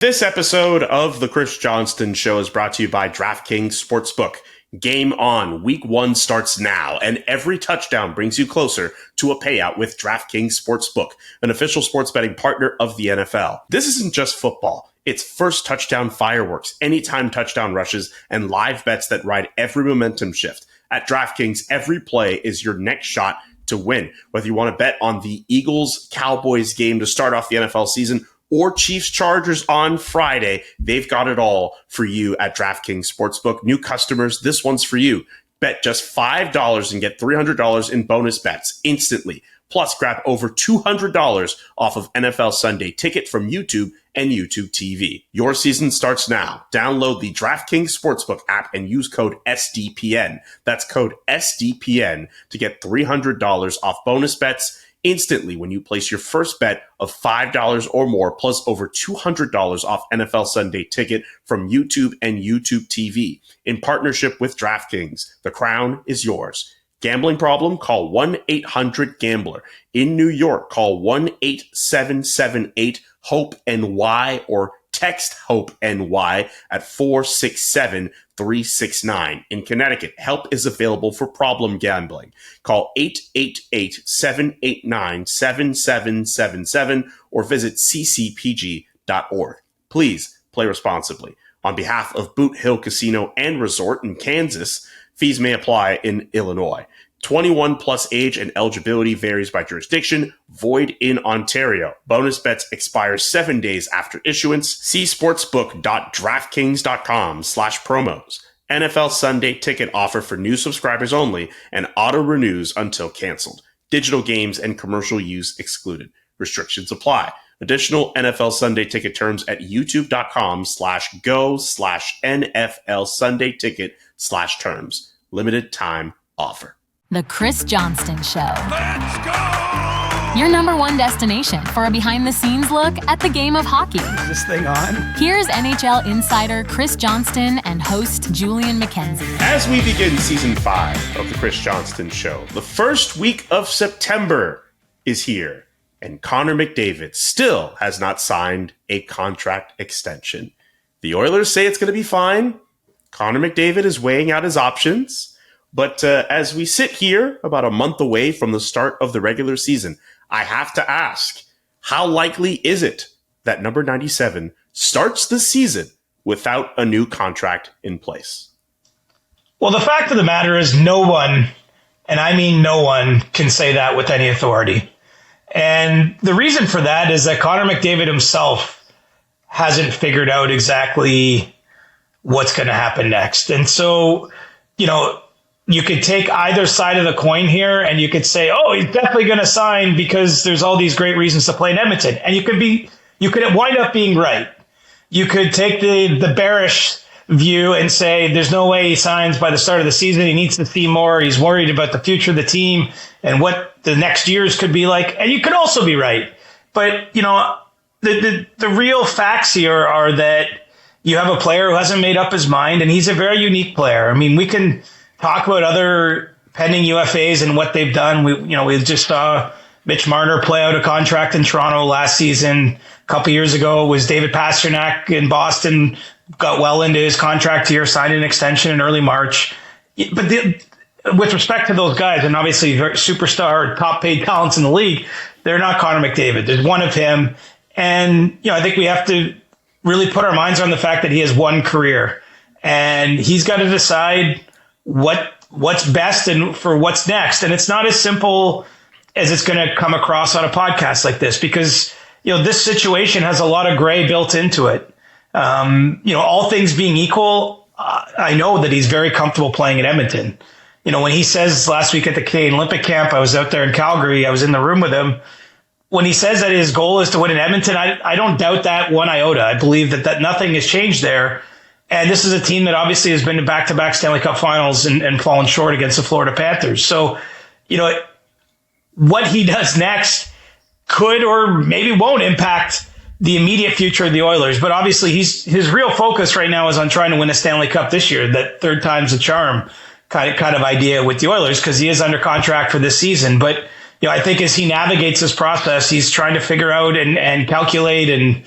This episode of the Chris Johnston Show is brought to you by DraftKings Sportsbook. Game on. Week 1 starts now, and every touchdown brings you closer to a payout with DraftKings Sportsbook, an official sports betting partner of the NFL. This isn't just football. It's first touchdown fireworks, anytime touchdown rushes, and live bets that ride every momentum shift. At DraftKings, every play is your next shot to win. Whether you want to bet on the Eagles-Cowboys game to start off the NFL season or Chiefs-Chargers on Friday, they've got it all for you at DraftKings Sportsbook. New customers, this one's for you. Bet just $5 and get $300 in bonus bets instantly. Plus, grab over $200 off of NFL Sunday Ticket from YouTube and YouTube TV. Your season starts now. Download the DraftKings Sportsbook app and use code SDPN. That's code SDPN to get $300 off bonus bets instantly when you place your first bet of $5 or more, plus over $200 off NFL Sunday Ticket from YouTube and YouTube TV. In partnership with DraftKings, the crown is yours. Gambling problem? Call 1-800-GAMBLER. In New York, call 1-8778-HOPE-NY or text HOPE-NY at 467-369. In Connecticut, help is available for problem gambling. Call 888-789-7777 or visit ccpg.org. Please play responsibly. On behalf of Boot Hill Casino and Resort in Kansas, fees may apply in Illinois. 21 plus age and eligibility varies by jurisdiction. Void in Ontario. Bonus bets expire 7 days after issuance. See sportsbook.draftkings.com/promos. NFL Sunday Ticket offer for new subscribers only and auto renews until canceled. Digital games and commercial use excluded. Restrictions apply. Additional NFL Sunday Ticket terms at youtube.com/go/NFL Sunday Ticket/terms. Limited time offer. The Chris Johnston Show. Let's go! Your number one destination for a behind-the-scenes look at the game of hockey. Is this thing on? Here's NHL insider Chris Johnston and host Julian McKenzie. As we begin season 5 of the Chris Johnston Show, the first week of September is here, and Connor McDavid still has not signed a contract extension. The Oilers say it's going to be fine. Connor McDavid is weighing out his options. But as we sit here about a month away from the start of the regular season, I have to ask, how likely is it that number 97 starts the season without a new contract in place? Well, the fact of the matter is no one, and I mean no one, can say that with any authority. And the reason for that is that Connor McDavid himself hasn't figured out exactly what's going to happen next. And so, you could take either side of the coin here and you could say, oh, he's definitely going to sign because there's all these great reasons to play in Edmonton. And you could wind up being right. You could take the bearish view and say there's no way he signs by the start of the season. He needs to see more. He's worried about the future of the team and what the next years could be like. And you could also be right. But, the real facts here are that you have a player who hasn't made up his mind, and he's a very unique player. I mean, we can talk about other pending UFAs and what they've done. We just saw Mitch Marner play out a contract in Toronto last season. A couple years ago was David Pastrnak in Boston, got well into his contract here, signed an extension in early March. But with respect to those guys, and obviously superstar, top paid talents in the league, they're not Connor McDavid. There's one of him. And, I think we have to really put our minds on the fact that he has one career, and he's got to decide what's best and for what's next. And it's not as simple as it's going to come across on a podcast like this, because, this situation has a lot of gray built into it. All things being equal, I know that he's very comfortable playing in Edmonton. When he says last week at the Canadian Olympic camp, I was out there in Calgary, I was in the room with him. When he says that his goal is to win in Edmonton, I don't doubt that one iota. I believe that nothing has changed there. And this is a team that obviously has been to back-to-back Stanley Cup finals and fallen short against the Florida Panthers. So, what he does next could or maybe won't impact the immediate future of the Oilers. But obviously his real focus right now is on trying to win a Stanley Cup this year, that third time's a charm kind of idea with the Oilers, because he is under contract for this season. But I think as he navigates this process, he's trying to figure out and calculate and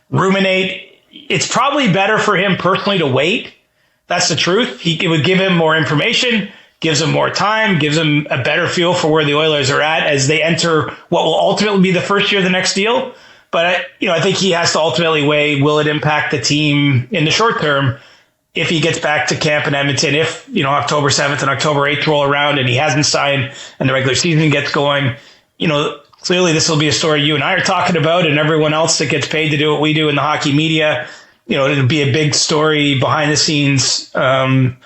ruminate it's probably better for him personally to wait. That's the truth. It would give him more information, gives him more time, gives him a better feel for where the Oilers are at as they enter what will ultimately be the first year of the next deal. But I think he has to ultimately weigh, will it impact the team in the short term if he gets back to camp in Edmonton, if October 7th and October 8th roll around and he hasn't signed and the regular season gets going. Clearly this will be a story you and I are talking about, and everyone else that gets paid to do what we do in the hockey media. It'll be a big story behind the scenes, among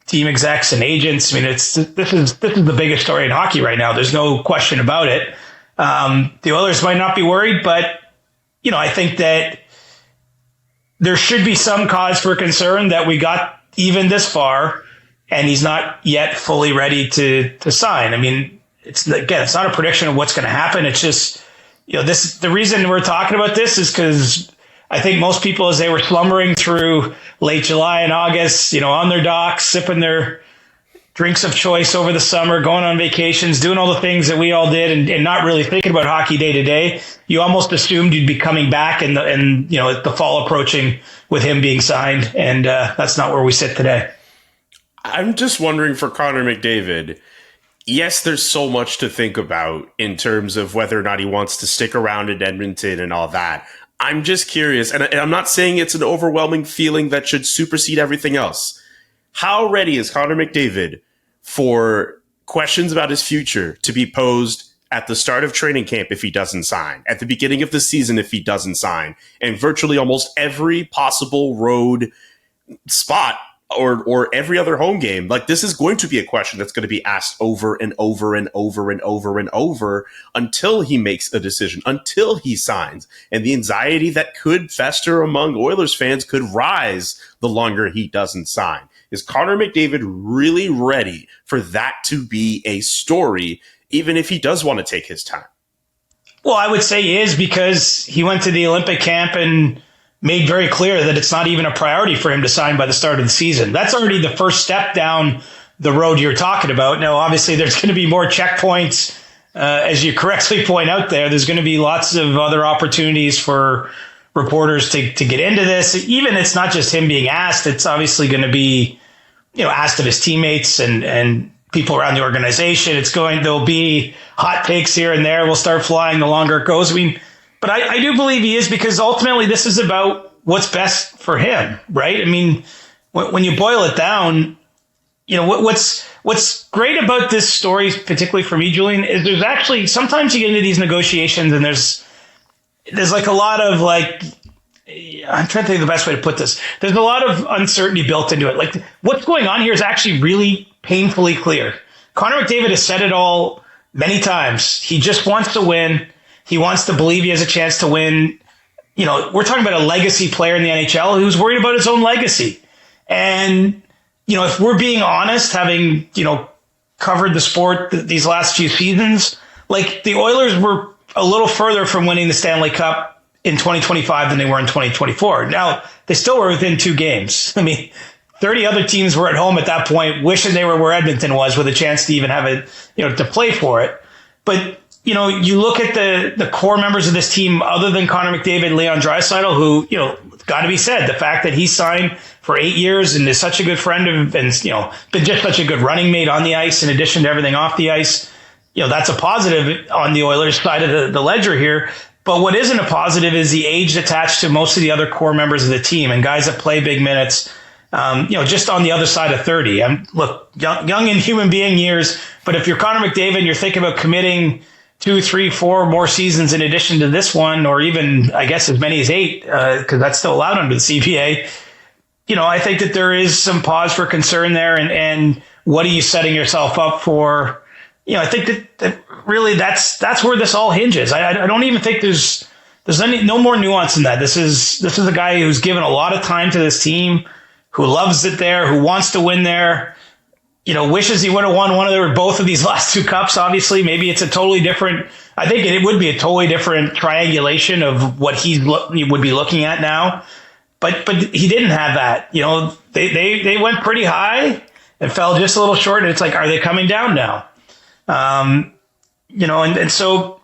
team execs and agents. I mean, this is the biggest story in hockey right now. There's no question about it. The Oilers might not be worried, but I think that there should be some cause for concern that we got even this far and he's not yet fully ready to sign. I mean, it's not a prediction of what's going to happen. It's just, the reason we're talking about this is because I think most people, as they were slumbering through late July and August, on their docks, sipping their drinks of choice over the summer, going on vacations, doing all the things that we all did and not really thinking about hockey day to day, you almost assumed you'd be coming back and the fall approaching with him being signed. And that's not where we sit today. I'm just wondering for Connor McDavid, yes, there's so much to think about in terms of whether or not he wants to stick around in Edmonton and all that. I'm just curious, and I'm not saying it's an overwhelming feeling that should supersede everything else. How ready is Connor McDavid for questions about his future to be posed at the start of training camp if he doesn't sign, at the beginning of the season if he doesn't sign, and virtually almost every possible road spot or every other home game? Like, this is going to be a question that's going to be asked over and over and over and over and over until he makes a decision, until he signs. And the anxiety that could fester among Oilers fans could rise the longer he doesn't sign. Is Connor McDavid really ready for that to be a story, even if he does want to take his time? Well, I would say he is, because he went to the Olympic camp and made very clear that it's not even a priority for him to sign by the start of the season. That's already the first step down the road you're talking about. Now, obviously, there's going to be more checkpoints, as you correctly point out there. There's going to be lots of other opportunities for reporters to get into this. Even it's not just him being asked. It's obviously going to be, asked of his teammates and people around the organization. There'll be hot takes here and there. We'll start flying the longer it goes. But I do believe he is, because ultimately this is about what's best for him, right? I mean, when you boil it down, what's great about this story, particularly for me, Julian, is there's actually, sometimes you get into these negotiations and there's like a lot of I'm trying to think of the best way to put this. There's a lot of uncertainty built into it. Like, what's going on here is actually really painfully clear. Connor McDavid has said it all many times. He just wants to win. He wants to believe he has a chance to win. We're talking about a legacy player in the NHL who's worried about his own legacy. And, if we're being honest, having, covered the sport these last few seasons, like, the Oilers were a little further from winning the Stanley Cup in 2025 than they were in 2024. Now, they still were within 2 games. I mean, 30 other teams were at home at that point, wishing they were where Edmonton was, with a chance to even have it, to play for it. But, you look at the core members of this team, other than Connor McDavid, Leon Draisaitl, who, got to be said, the fact that he signed for 8 years and is such a good friend of, and, been just such a good running mate on the ice in addition to everything off the ice, that's a positive on the Oilers side of the ledger here. But what isn't a positive is the age attached to most of the other core members of the team and guys that play big minutes. Just on the other side of 30. Look, young in human being years, but if you're Connor McDavid and you're thinking about committing 2, 3, 4 more seasons in addition to this one, or even, I guess, as many as 8, because that's still allowed under the CBA, I think that there is some pause for concern there. And what are you setting yourself up for? I think that really that's where this all hinges. I don't even think there's no more nuance in that. This is a guy who's given a lot of time to this team, who loves it there, who wants to win there, wishes he would have won one of or both of these last 2 cups. Obviously, maybe it's a totally different, I think it would be a totally different triangulation of what he would be looking at now. But he didn't have that. They went pretty high and fell just a little short. And it's like, are they coming down now? And so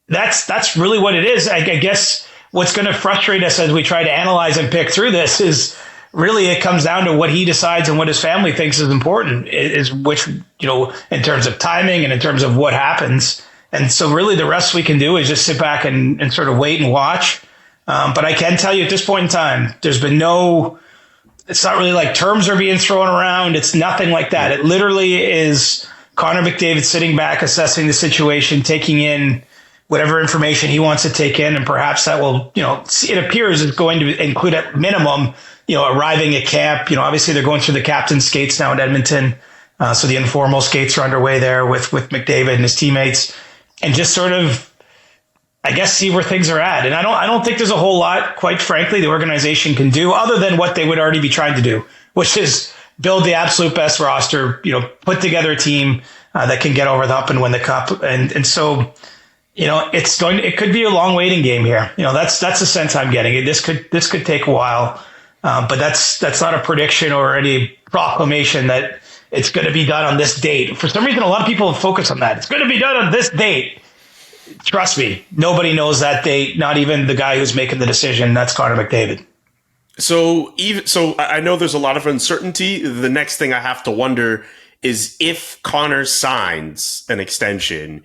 that's really what it is. I guess what's going to frustrate us as we try to analyze and pick through this is really it comes down to what he decides and what his family thinks is important, is which, in terms of timing and in terms of what happens. And so really the rest we can do is just sit back and sort of wait and watch. But I can tell you at this point in time, there's been it's not really like terms are being thrown around. It's nothing like that. It literally is Connor McDavid sitting back, assessing the situation, taking in whatever information he wants to take in. And perhaps that will, it appears is going to include at minimum, arriving at camp. Obviously they're going through the captain's skates now in Edmonton. So the informal skates are underway there with McDavid and his teammates, and just sort of, I guess, see where things are at. And I don't think there's a whole lot, quite frankly, the organization can do other than what they would already be trying to do, which is build the absolute best roster, put together a team that can get over the hump and win the cup. And so, it could be a long waiting game here. That's the sense I'm getting. This could take a while, but that's not a prediction or any proclamation that it's going to be done on this date. For some reason, a lot of people have focused on that. It's going to be done on this date. Trust me, nobody knows that date, not even the guy who's making the decision. That's Connor McDavid. So I know there's a lot of uncertainty. The next thing I have to wonder is if Connor signs an extension.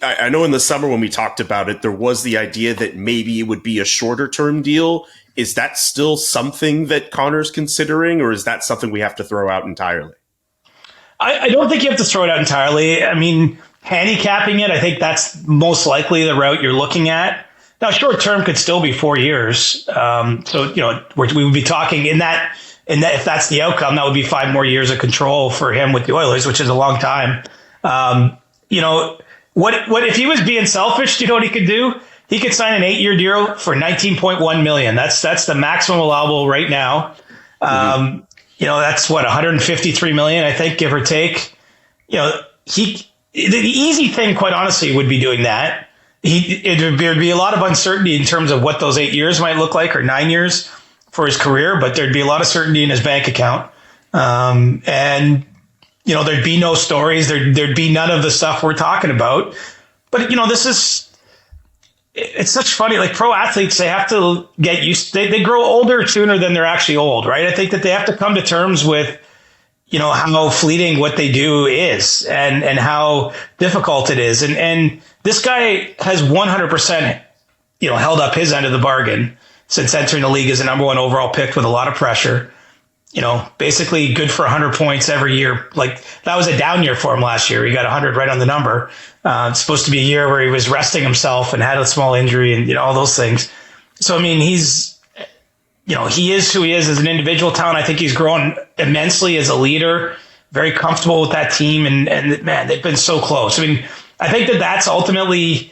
I know in the summer when we talked about it, there was the idea that maybe it would be a shorter term deal. Is that still something that Connor's considering, or is that something we have to throw out entirely? I don't think you have to throw it out entirely. I mean, handicapping it, I think that's most likely the route you're looking at. Now, short term could still be 4 years. So, we would be talking in that, if that's the outcome, that would be 5 more years of control for him with the Oilers, which is a long time. What if he was being selfish? Do you know what he could do? He could sign an 8-year deal for $19.1 million. That's the maximum allowable right now. That's what, $153 million, I think, give or take. The easy thing, quite honestly, would be doing that. There'd be a lot of uncertainty in terms of what those 8 years might look like, or 9 years for his career, but there'd be a lot of certainty in his bank account. And there'd be no stories. There'd be none of the stuff we're talking about. But, it's such funny, like pro athletes, they have to get used, they grow older sooner than they're actually old, right? I think that they have to come to terms with, how fleeting what they do is and how difficult it is. And this guy has 100%, held up his end of the bargain since entering the league as a number 1 overall pick with a lot of pressure. Basically good for 100 points every year. Like, that was a down year for him last year. He got 100 right on the number. It's supposed to be a year where he was resting himself and had a small injury and, all those things. So, I mean, he's, he is who he is as an individual talent. I think he's grown immensely as a leader, very comfortable with that team. And man, they've been so close. I mean, I think that's ultimately,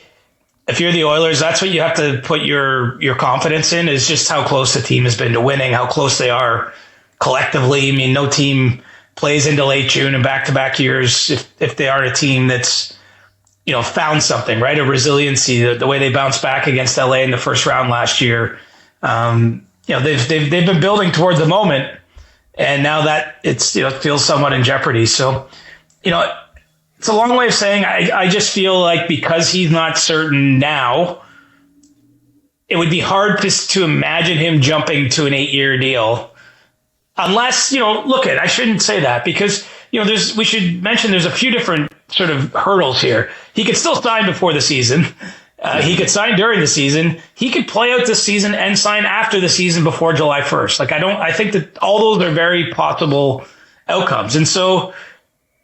if you're the Oilers, that's what you have to put your confidence in, is just how close the team has been to winning, how close they are collectively. I mean, no team plays into late June and back-to-back years if they are a team that's, found something, right? A resiliency, the way they bounced back against LA in the first round last year. They've been building towards the moment, and now that it feels somewhat in jeopardy. So, it's a long way of saying I just feel like because he's not certain now, it would be hard to imagine him jumping to an 8-year deal. Unless, I shouldn't say that because, we should mention there's a few different sort of hurdles here. He could still sign before the season. He could sign during the season. He could play out this season and sign after the season before July 1st. I think that all those are very possible outcomes. And so,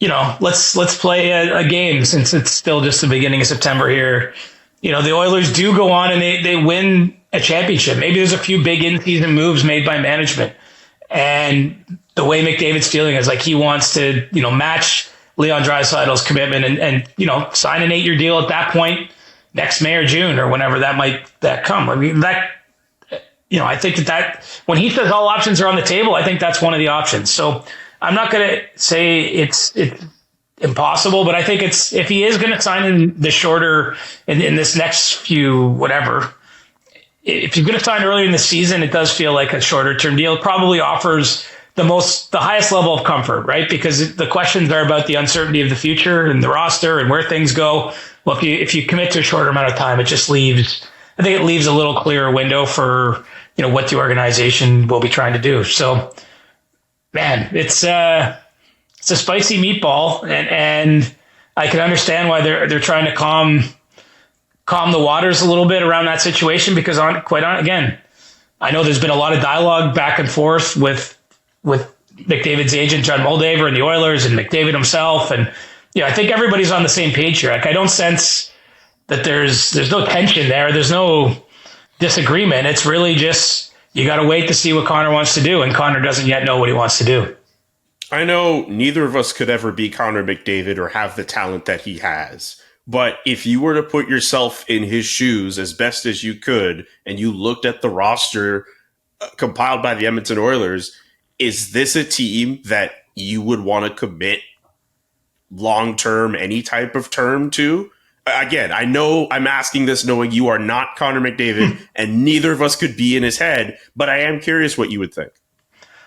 let's play a game since it's still just the beginning of September here. The Oilers do go on and they win a championship. Maybe there's a few big in-season moves made by management. And the way McDavid's feeling is like he wants to, match Leon Draisaitl's commitment and sign an 8-year deal at that point next May or June or whenever that come. I mean, I think that when he says all options are on the table, I think that's one of the options. So I'm not going to say it's impossible, but I think if he is going to sign in the shorter in this next few, whatever, if you're going to sign earlier in the season, it does feel like a shorter term deal. It probably offers the highest level of comfort, right? Because the questions are about the uncertainty of the future and the roster and where things go. Well, if you commit to a shorter amount of time, it just leaves I think it leaves a little clearer window for, what the organization will be trying to do. So, man, it's a spicy meatball, and I can understand why they're trying to calm the waters a little bit around that situation, because again, I know there's been a lot of dialogue back and forth with McDavid's agent, John Moldaver, and the Oilers, and McDavid himself. And, I think everybody's on the same page here. Like, I don't sense that there's no tension there. There's no disagreement. It's really just, you got to wait to see what Connor wants to do. And Connor doesn't yet know what he wants to do. I know neither of us could ever be Connor McDavid or have the talent that he has. But if you were to put yourself in his shoes as best as you could, and you looked at the roster compiled by the Edmonton Oilers, is this a team that you would want to commit long-term, any type of term to? Again, I know I'm asking this knowing you are not Connor McDavid, and neither of us could be in his head, but I am curious what you would think.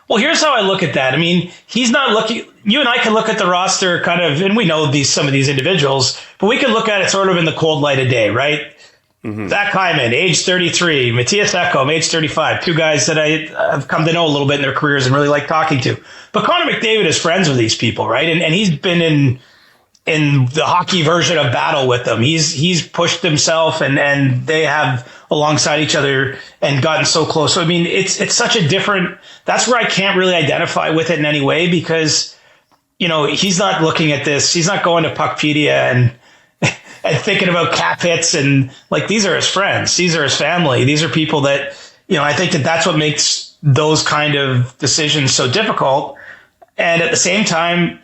Well, here's how I look at that. I mean, he's not looking. You and I can look at the roster kind of, and we know some of these individuals, but we can look at it sort of in the cold light of day, right? Mm-hmm. Zach Hyman, age 33, Matthias Ekholm, age 35, two guys that I've come to know a little bit in their careers and really like talking to. But Connor McDavid is friends with these people, right? And he's been in the hockey version of battle with them. He's pushed himself, and they have alongside each other and gotten so close. So, I mean, it's such a different, that's where I can't really identify with it in any way, because, he's not looking at this. He's not going to Puckpedia and thinking about cap hits, and like, these are his friends. These are his family. These are people that, I think that's what makes those kind of decisions so difficult. And at the same time,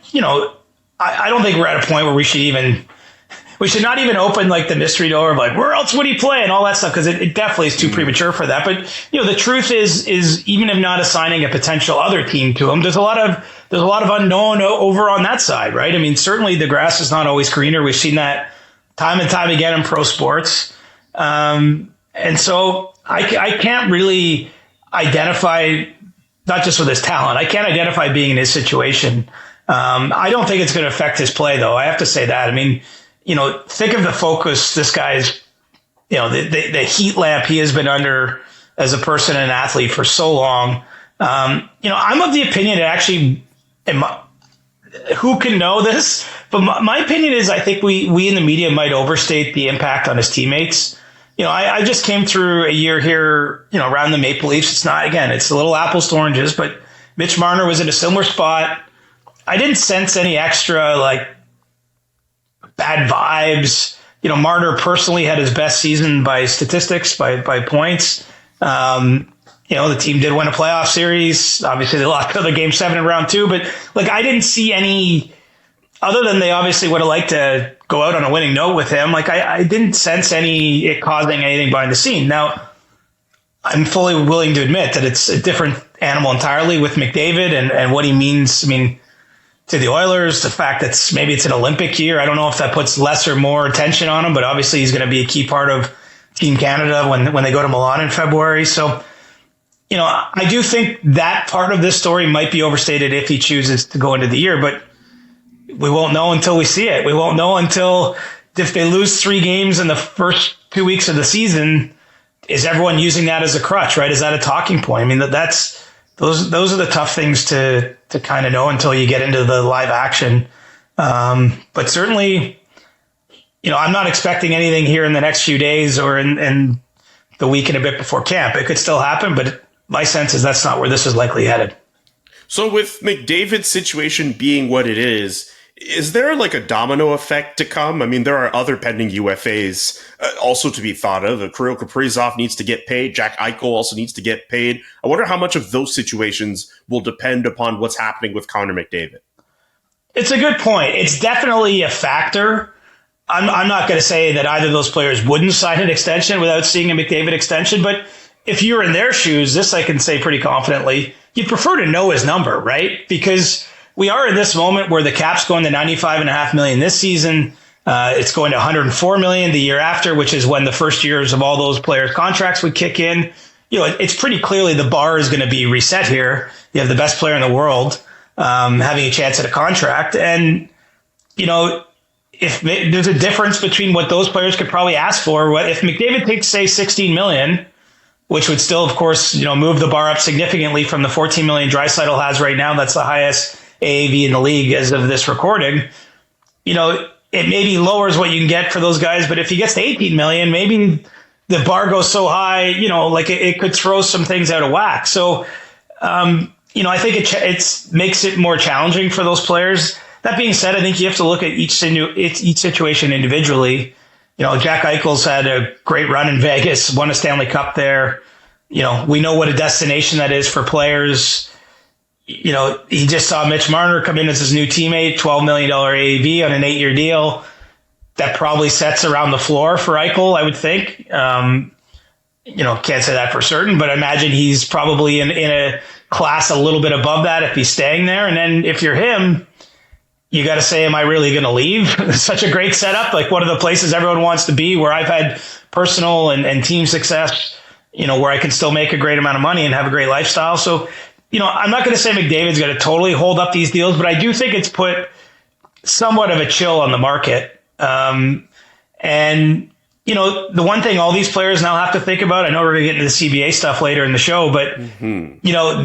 I don't think we're at a point where we should not even open like the mystery door of like, where else would he play and all that stuff, because it definitely is too premature for that. But the truth is even if not assigning a potential other team to him, there's a lot of unknown over on that side, right? I mean, certainly the grass is not always greener. We've seen that time and time again in pro sports, and so I can't really identify, not just with his talent, I can't identify being in his situation. I don't think it's going to affect his play, though. I have to say that. I mean, think of the focus this guy's, the heat lamp he has been under as a person and an athlete for so long. I'm of the opinion that actually, who can know this? But my opinion is I think we in the media might overstate the impact on his teammates. I just came through a year here, around the Maple Leafs. It's a little apples to oranges, but Mitch Marner was in a similar spot. I didn't sense any extra like bad vibes. Marner personally had his best season by statistics, by points. The team did win a playoff series. Obviously, they lost the game 7 in round 2, but like, I didn't see any, other than they obviously would have liked to go out on a winning note with him. Like, I didn't sense it causing anything behind the scene. Now, I'm fully willing to admit that it's a different animal entirely with McDavid and what he means. I mean, to the Oilers, the fact that maybe it's an Olympic year, I don't know if that puts less or more attention on him, but obviously he's going to be a key part of Team Canada when they go to Milan in February. So, I do think that part of this story might be overstated if he chooses to go into the year, but we won't know until we see it. We won't know until, if they lose 3 games in the first 2 weeks of the season, is everyone using that as a crutch, right? Is that a talking point? I mean, those are the tough things to kind of know until you get into the live action. But certainly, I'm not expecting anything here in the next few days or in the week and a bit before camp. It could still happen, but my sense is that's not where this is likely headed. So with McDavid's situation being what it is there like a domino effect to come? I mean, there are other pending UFAs also to be thought of. Kirill Kaprizov needs to get paid. Jack Eichel also needs to get paid. I wonder how much of those situations will depend upon what's happening with Connor McDavid. It's a good point. It's definitely a factor. I'm not going to say that either of those players wouldn't sign an extension without seeing a McDavid extension, but if you're in their shoes, this I can say pretty confidently, you'd prefer to know his number, right? Because we are in this moment where the cap's going to $95.5 million this season. It's going to $104 million the year after, which is when the first years of all those players' contracts would kick in. It's pretty clearly the bar is going to be reset here. You have the best player in the world having a chance at a contract. And, if there's a difference between what those players could probably ask for. What if McDavid takes, say, $16 million, which would still, of course, move the bar up significantly from the $14 million Draisaitl has right now. That's the highest AAV in the league as of this recording. It maybe lowers what you can get for those guys, but if he gets to $18 million, maybe the bar goes so high, it could throw some things out of whack. So, I think it makes it more challenging for those players. That being said, I think you have to look at each situation individually. Jack Eichel's had a great run in Vegas, won a Stanley Cup there. We know what a destination that is for players. He just saw Mitch Marner come in as his new teammate, $12 million AAV on an 8-year deal. That probably sets around the floor for Eichel, I would think. Can't say that for certain, but I imagine he's probably in a class a little bit above that if he's staying there. And then if you're him, you got to say, am I really going to leave? Such a great setup, like one of the places everyone wants to be, where I've had personal and team success, where I can still make a great amount of money and have a great lifestyle. So, I'm not going to say McDavid's going to totally hold up these deals, but I do think it's put somewhat of a chill on the market. The one thing all these players now have to think about, I know we're going to get into the CBA stuff later in the show, but,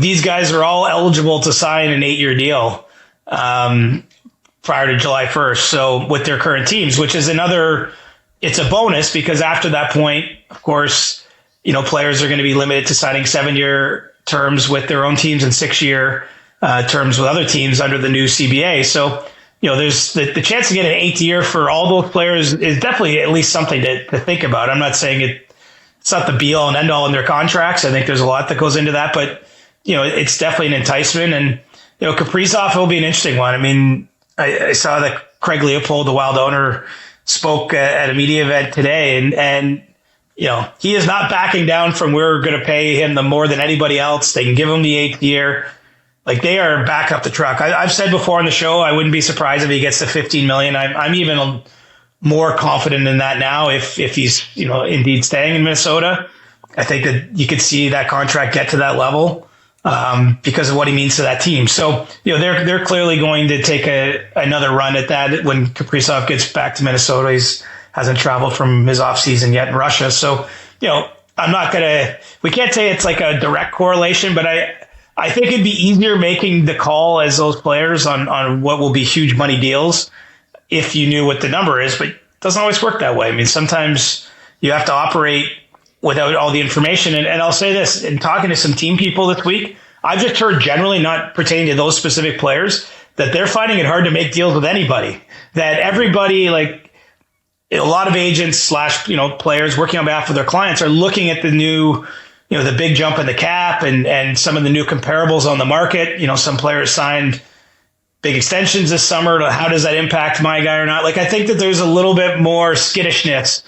these guys are all eligible to sign an 8-year deal prior to July 1st. So with their current teams, which is it's a bonus because after that point, of course, players are going to be limited to signing 7-year terms with their own teams and 6-year terms with other teams under the new CBA. So, there's the chance to get an 8th year for all those players is definitely at least something to think about. I'm not saying it's not the be all and end all in their contracts. I think there's a lot that goes into that, but, it's definitely an enticement. And, Kaprizov will be an interesting one. I mean, I saw that Craig Leopold, the Wild owner, spoke at a media event today, and he is not backing down from we're going to pay him the more than anybody else. They can give him the 8th year. Like, they are back up the truck. I've said before on the show, I wouldn't be surprised if he gets to $15 million. I'm even more confident in that now if he's, indeed staying in Minnesota. I think that you could see that contract get to that level because of what he means to that team. So, they're clearly going to take another run at that when Kaprizov gets back to Minnesota. Hasn't traveled from his off season yet in Russia. So, we can't say it's like a direct correlation, but I think it'd be easier making the call as those players on what will be huge money deals if you knew what the number is, but it doesn't always work that way. I mean, sometimes you have to operate without all the information. And I'll say this, in talking to some team people this week, I've just heard generally, not pertaining to those specific players, that they're finding it hard to make deals with anybody, that everybody, like, a lot of agents / players working on behalf of their clients are looking at the new, the big jump in the cap and some of the new comparables on the market. Some players signed big extensions this summer. How does that impact my guy or not? Like, I think that there's a little bit more skittishness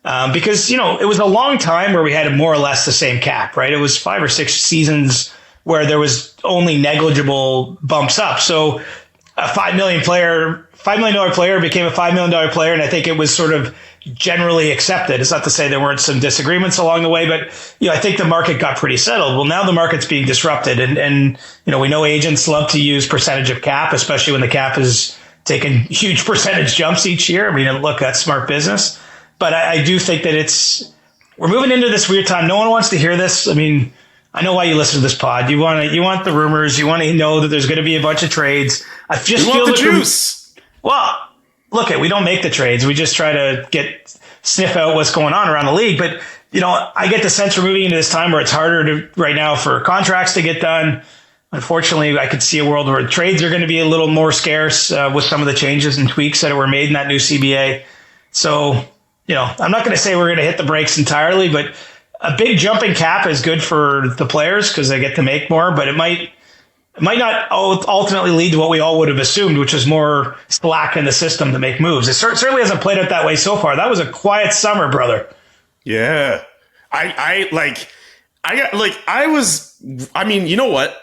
because, it was a long time where we had more or less the same cap, right? It was 5 or 6 seasons where there was only negligible bumps up. So a $5 million player became a $5 million player, and I think it was sort of generally accepted. It's not to say there weren't some disagreements along the way, but I think the market got pretty settled. Well, now the market's being disrupted, and we know agents love to use percentage of cap, especially when the cap is taking huge percentage jumps each year. I mean, look, that's smart business. But I do think that we're moving into this weird time. No one wants to hear this. I mean, I know why you listen to this pod. You want the rumors. You want to know that there's going to be a bunch of trades. I just feel the juice. Well, look, we don't make the trades. We just try to sniff out what's going on around the league. But, I get the sense we're moving into this time where it's harder right now for contracts to get done. Unfortunately, I could see a world where trades are going to be a little more scarce with some of the changes and tweaks that were made in that new CBA. So, I'm not going to say we're going to hit the brakes entirely, but a big jump in cap is good for the players because they get to make more, but it might not ultimately lead to what we all would have assumed, which is more slack in the system to make memoves. It certainly hasn't played out that way so far. That was a quiet summer, brother. Yeah. You know what?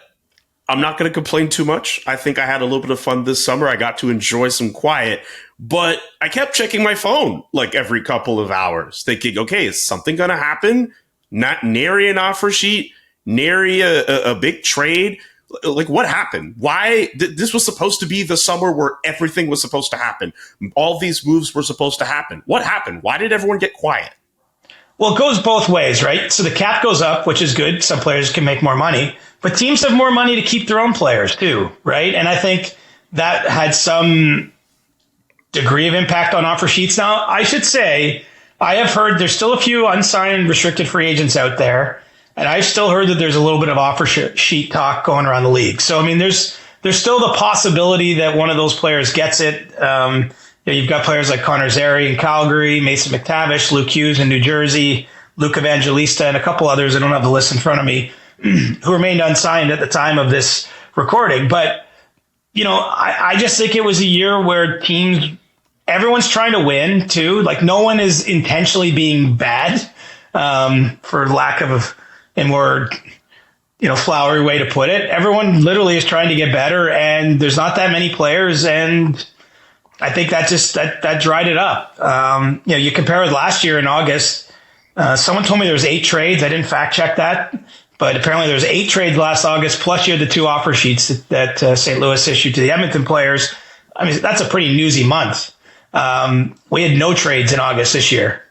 I'm not going to complain too much. I think I had a little bit of fun this summer. I got to enjoy some quiet, but I kept checking my phone like every couple of hours thinking, okay, is something going to happen? Not nary an offer sheet, nary a big trade. Like, what happened? Why? This was supposed to be the summer where everything was supposed to happen. All these moves were supposed to happen. What happened? Why did everyone get quiet? Well, it goes both ways, right? So the cap goes up, which is good. Some players can make more money, but teams have more money to keep their own players too, right? And I think that had some degree of impact on offer sheets. Now, I should say, I have heard there's still a few unsigned restricted free agents out there, and I've still heard that there's a little bit of offer sheet talk going around the league. So, I mean, there's still the possibility that one of those players gets it. You've got players like Connor Zary in Calgary, Mason McTavish, Luke Hughes in New Jersey, Luke Evangelista, and a couple others. I don't have the list in front of me who remained unsigned at the time of this recording. But, I just think it was a year where everyone's trying to win too. Like, no one is intentionally being bad, for lack of a more, flowery way to put it. Everyone literally is trying to get better, and there's not that many players, and I think that dried it up. You compare with last year in August. Someone told me there was 8 trades. I didn't fact check that, but apparently there was 8 trades last August. Plus, you had the 2 offer sheets that St. Louis issued to the Edmonton players. I mean, that's a pretty newsy month. We had no trades in August this year,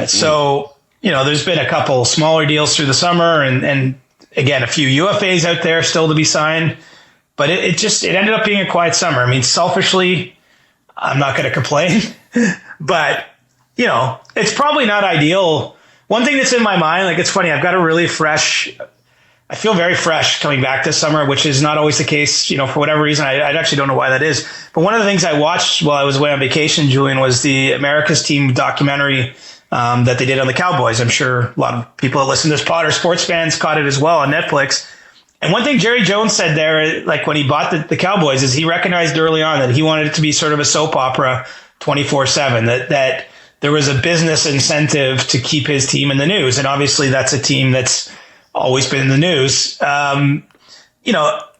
so there's been a couple smaller deals through the summer, and again a few UFAs out there still to be signed. But it ended up being a quiet summer. I mean, selfishly, I'm not going to complain, but, it's probably not ideal. One thing that's in my mind, like, it's funny, I feel very fresh coming back this summer, which is not always the case, for whatever reason. I actually don't know why that is. But one of the things I watched while I was away on vacation, Julian, was the America's Team documentary that they did on the Cowboys. I'm sure a lot of people that listen to this pod are sports fans, caught it as well on Netflix. And one thing Jerry Jones said there, like when he bought the Cowboys, is he recognized early on that he wanted it to be sort of a soap opera 24/7, that there was a business incentive to keep his team in the news. And obviously that's a team that's always been in the news.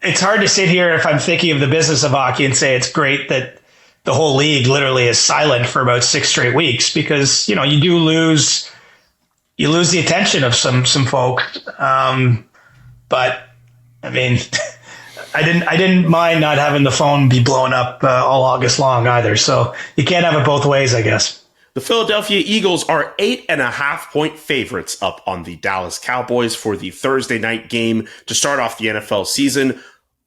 It's hard to sit here if I'm thinking of the business of hockey and say it's great that the whole league literally is silent for about 6 straight weeks, because, you lose the attention of some folk. But I mean, I didn't mind not having the phone be blown up all August long either. So you can't have it both ways, I guess. The Philadelphia Eagles are 8.5-point favorites up on the Dallas Cowboys for the Thursday night game to start off the NFL season.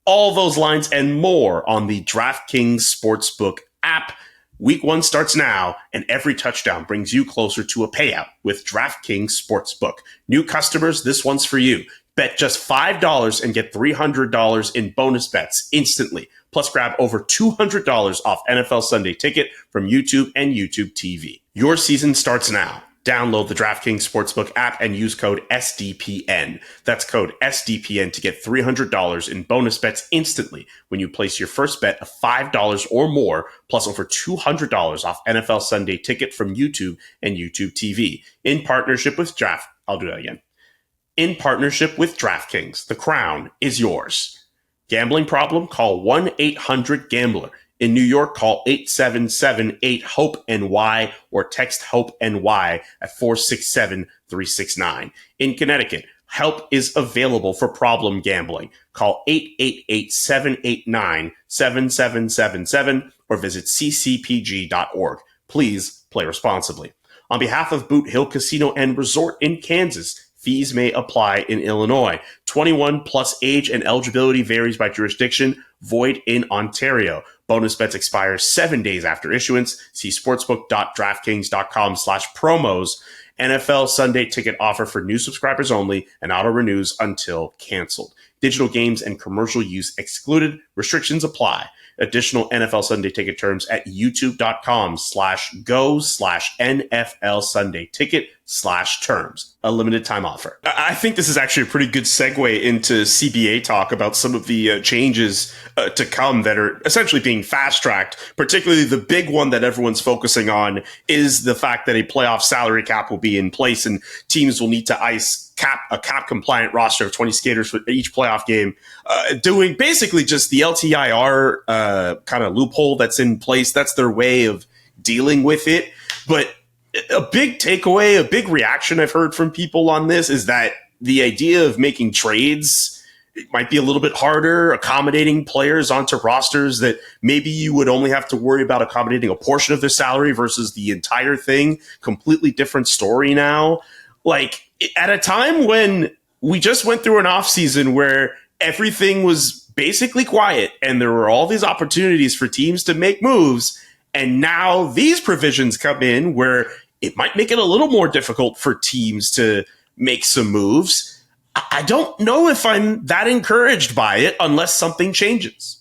All those lines and more on the DraftKings Sportsbook app. Week 1 starts now, and every touchdown brings you closer to a payout with DraftKings Sportsbook. New customers, this one's for you. Bet just $5 and get $300 in bonus bets instantly. Plus, grab over $200 off NFL Sunday Ticket from YouTube and YouTube TV. Your season starts now. Download the DraftKings Sportsbook app and use code SDPN. That's code SDPN to get $300 in bonus bets instantly when you place your first bet of $5 or more, plus over $200 off NFL Sunday Ticket from YouTube and YouTube TV. In partnership with In partnership with DraftKings, the crown is yours. Gambling problem? Call 1-800-GAMBLER. In New York, call 877-8-HOPE-NY or text HOPE-NY at 467-369. In Connecticut, help is available for problem gambling. Call 888-789-7777 or visit ccpg.org. Please play responsibly. On behalf of Boot Hill Casino and Resort in Kansas, fees may apply in Illinois. 21 plus age and eligibility varies by jurisdiction. Void in Ontario. Bonus bets expire 7 days after issuance. See sportsbook.draftkings.com/promos. NFL Sunday Ticket offer for new subscribers only and auto renews until canceled. Digital games and commercial use excluded. Restrictions apply. Additional NFL Sunday Ticket terms at youtube.com/go/NFL Sunday Ticket/terms. A limited time offer. I think this is actually a pretty good segue into CBA talk about some of the changes to come that are essentially being fast tracked. Particularly the big one that everyone's focusing on is the fact that a playoff salary cap will be in place and teams will need to ice a cap compliant roster of 20 skaters for each playoff game, doing basically just the LTIR kind of loophole that's in place. That's their way of dealing with it. But a big takeaway, a big reaction I've heard from people on this is that the idea of making trades it might be a little bit harder accommodating players onto rosters that maybe you would only have to worry about accommodating a portion of their salary versus the entire thing. Completely different story now. Like, at a time when we just went through an offseason where everything was basically quiet and there were all these opportunities for teams to make moves, and now these provisions come in where it might make it a little more difficult for teams to make some moves. I don't know if I'm that encouraged by it unless something changes.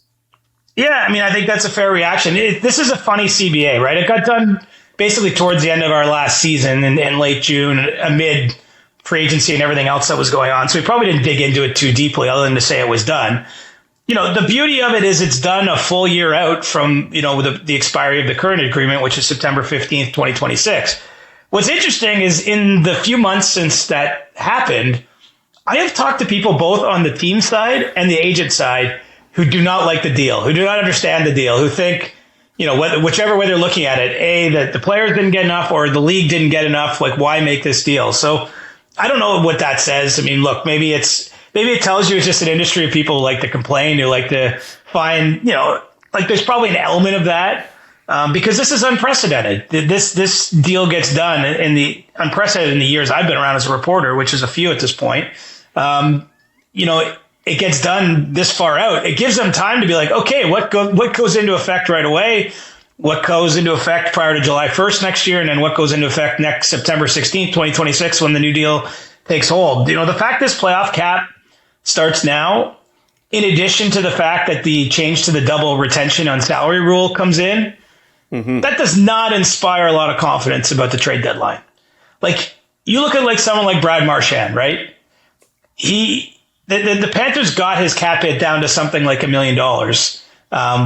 Yeah, I mean, I think that's a fair reaction. This is a funny CBA, right? It got done basically towards the end of our last season in late June, amid free agency and everything else that was going on. So we probably didn't dig into it too deeply other than to say it was done. You know, the beauty of it is it's done a full year out from, you know, the expiry of the current agreement, which is September 15th, 2026. What's interesting is in the few months since that happened, I have talked to people both on the team side and the agent side who do not like the deal, who do not understand the deal, who think, you know, whichever way they're looking at it, that the players didn't get enough or the league didn't get enough. Like, why make this deal? So I don't know what that says. I mean, look, maybe it tells you it's just an industry of people who like to complain, who like to find, you know, like there's probably an element of that. Because this is unprecedented. This deal gets done in the unprecedented in the years I've been around as a reporter, which is a few at this point. You know, it gets done this far out. It gives them time to be like, okay, what goes into effect right away? What goes into effect prior to July 1st next year? And then what goes into effect next September 16th, 2026, when the new deal takes hold? You know, the fact this playoff cap starts now, in addition to the fact that the change to the double retention on salary rule comes in, that does not inspire a lot of confidence about the trade deadline. Like, you look at like someone like Brad Marchand, right? The Panthers got his cap hit down to something like $1 million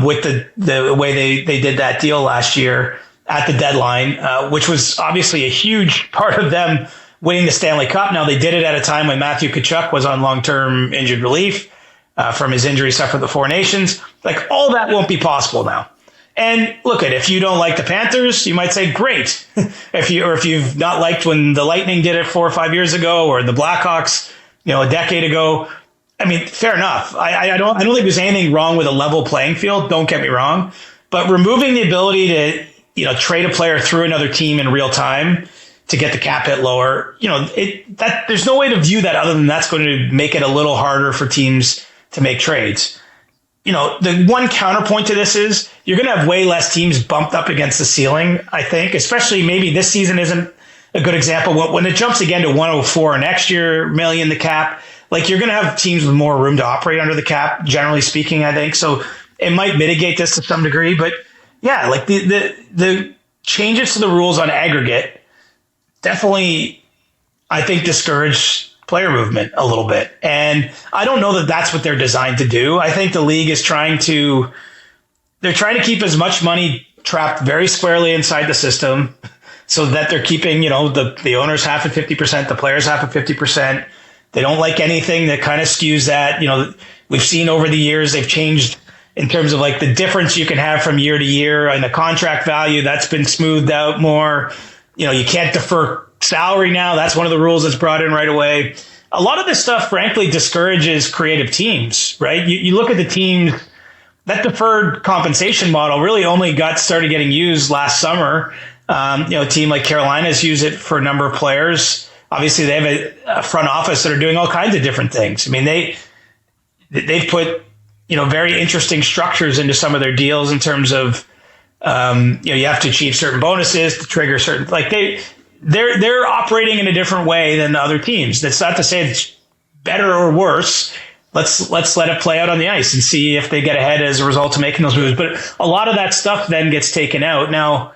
with the way they did that deal last year at the deadline, which was obviously a huge part of them winning the Stanley Cup. Now, they did it at a time when Matthew Tkachuk was on long-term injured relief from his injury suffered at the Four Nations. Like, all that won't be possible now. And look, if you don't like the Panthers, you might say, great. if you've not liked when the Lightning did it 4 or 5 years ago, or the Blackhawks, you know, a decade ago, I mean, fair enough. I don't think there's anything wrong with a level playing field. Don't get me wrong, but removing the ability to, you know, trade a player through another team in real time to get the cap hit lower, you know, there's no way to view that other than that's going to make it a little harder for teams to make trades. You know, the one counterpoint to this is you're going to have way less teams bumped up against the ceiling, I think, especially maybe this season isn't a good example. When it jumps again to 104 next year, million, the cap, like you're going to have teams with more room to operate under the cap, generally speaking, I think. So it might mitigate this to some degree. But yeah, like the changes to the rules on aggregate definitely, I think, discourage player movement a little bit. And I don't know that that's what they're designed to do. I think the league is trying to keep as much money trapped very squarely inside the system so that they're keeping, you know, the owners half at 50%, the players half at 50%. They don't like anything that kind of skews that. You know, we've seen over the years, they've changed in terms of like the difference you can have from year to year and the contract value that's been smoothed out more. You know, you can't defer salary now. That's one of the rules that's brought in right away. A lot of this stuff, frankly, discourages creative teams, right? You look at the teams, that deferred compensation model really only started getting used last summer. You know, a team like Carolina's used it for a number of players. Obviously, they have a front office that are doing all kinds of different things. I mean, they've put, you know, very interesting structures into some of their deals in terms of, you know, you have to achieve certain bonuses to trigger certain, like they're operating in a different way than other teams. That's not to say it's better or worse. Let's let it play out on the ice and see if they get ahead as a result of making those moves. But a lot of that stuff then gets taken out. Now,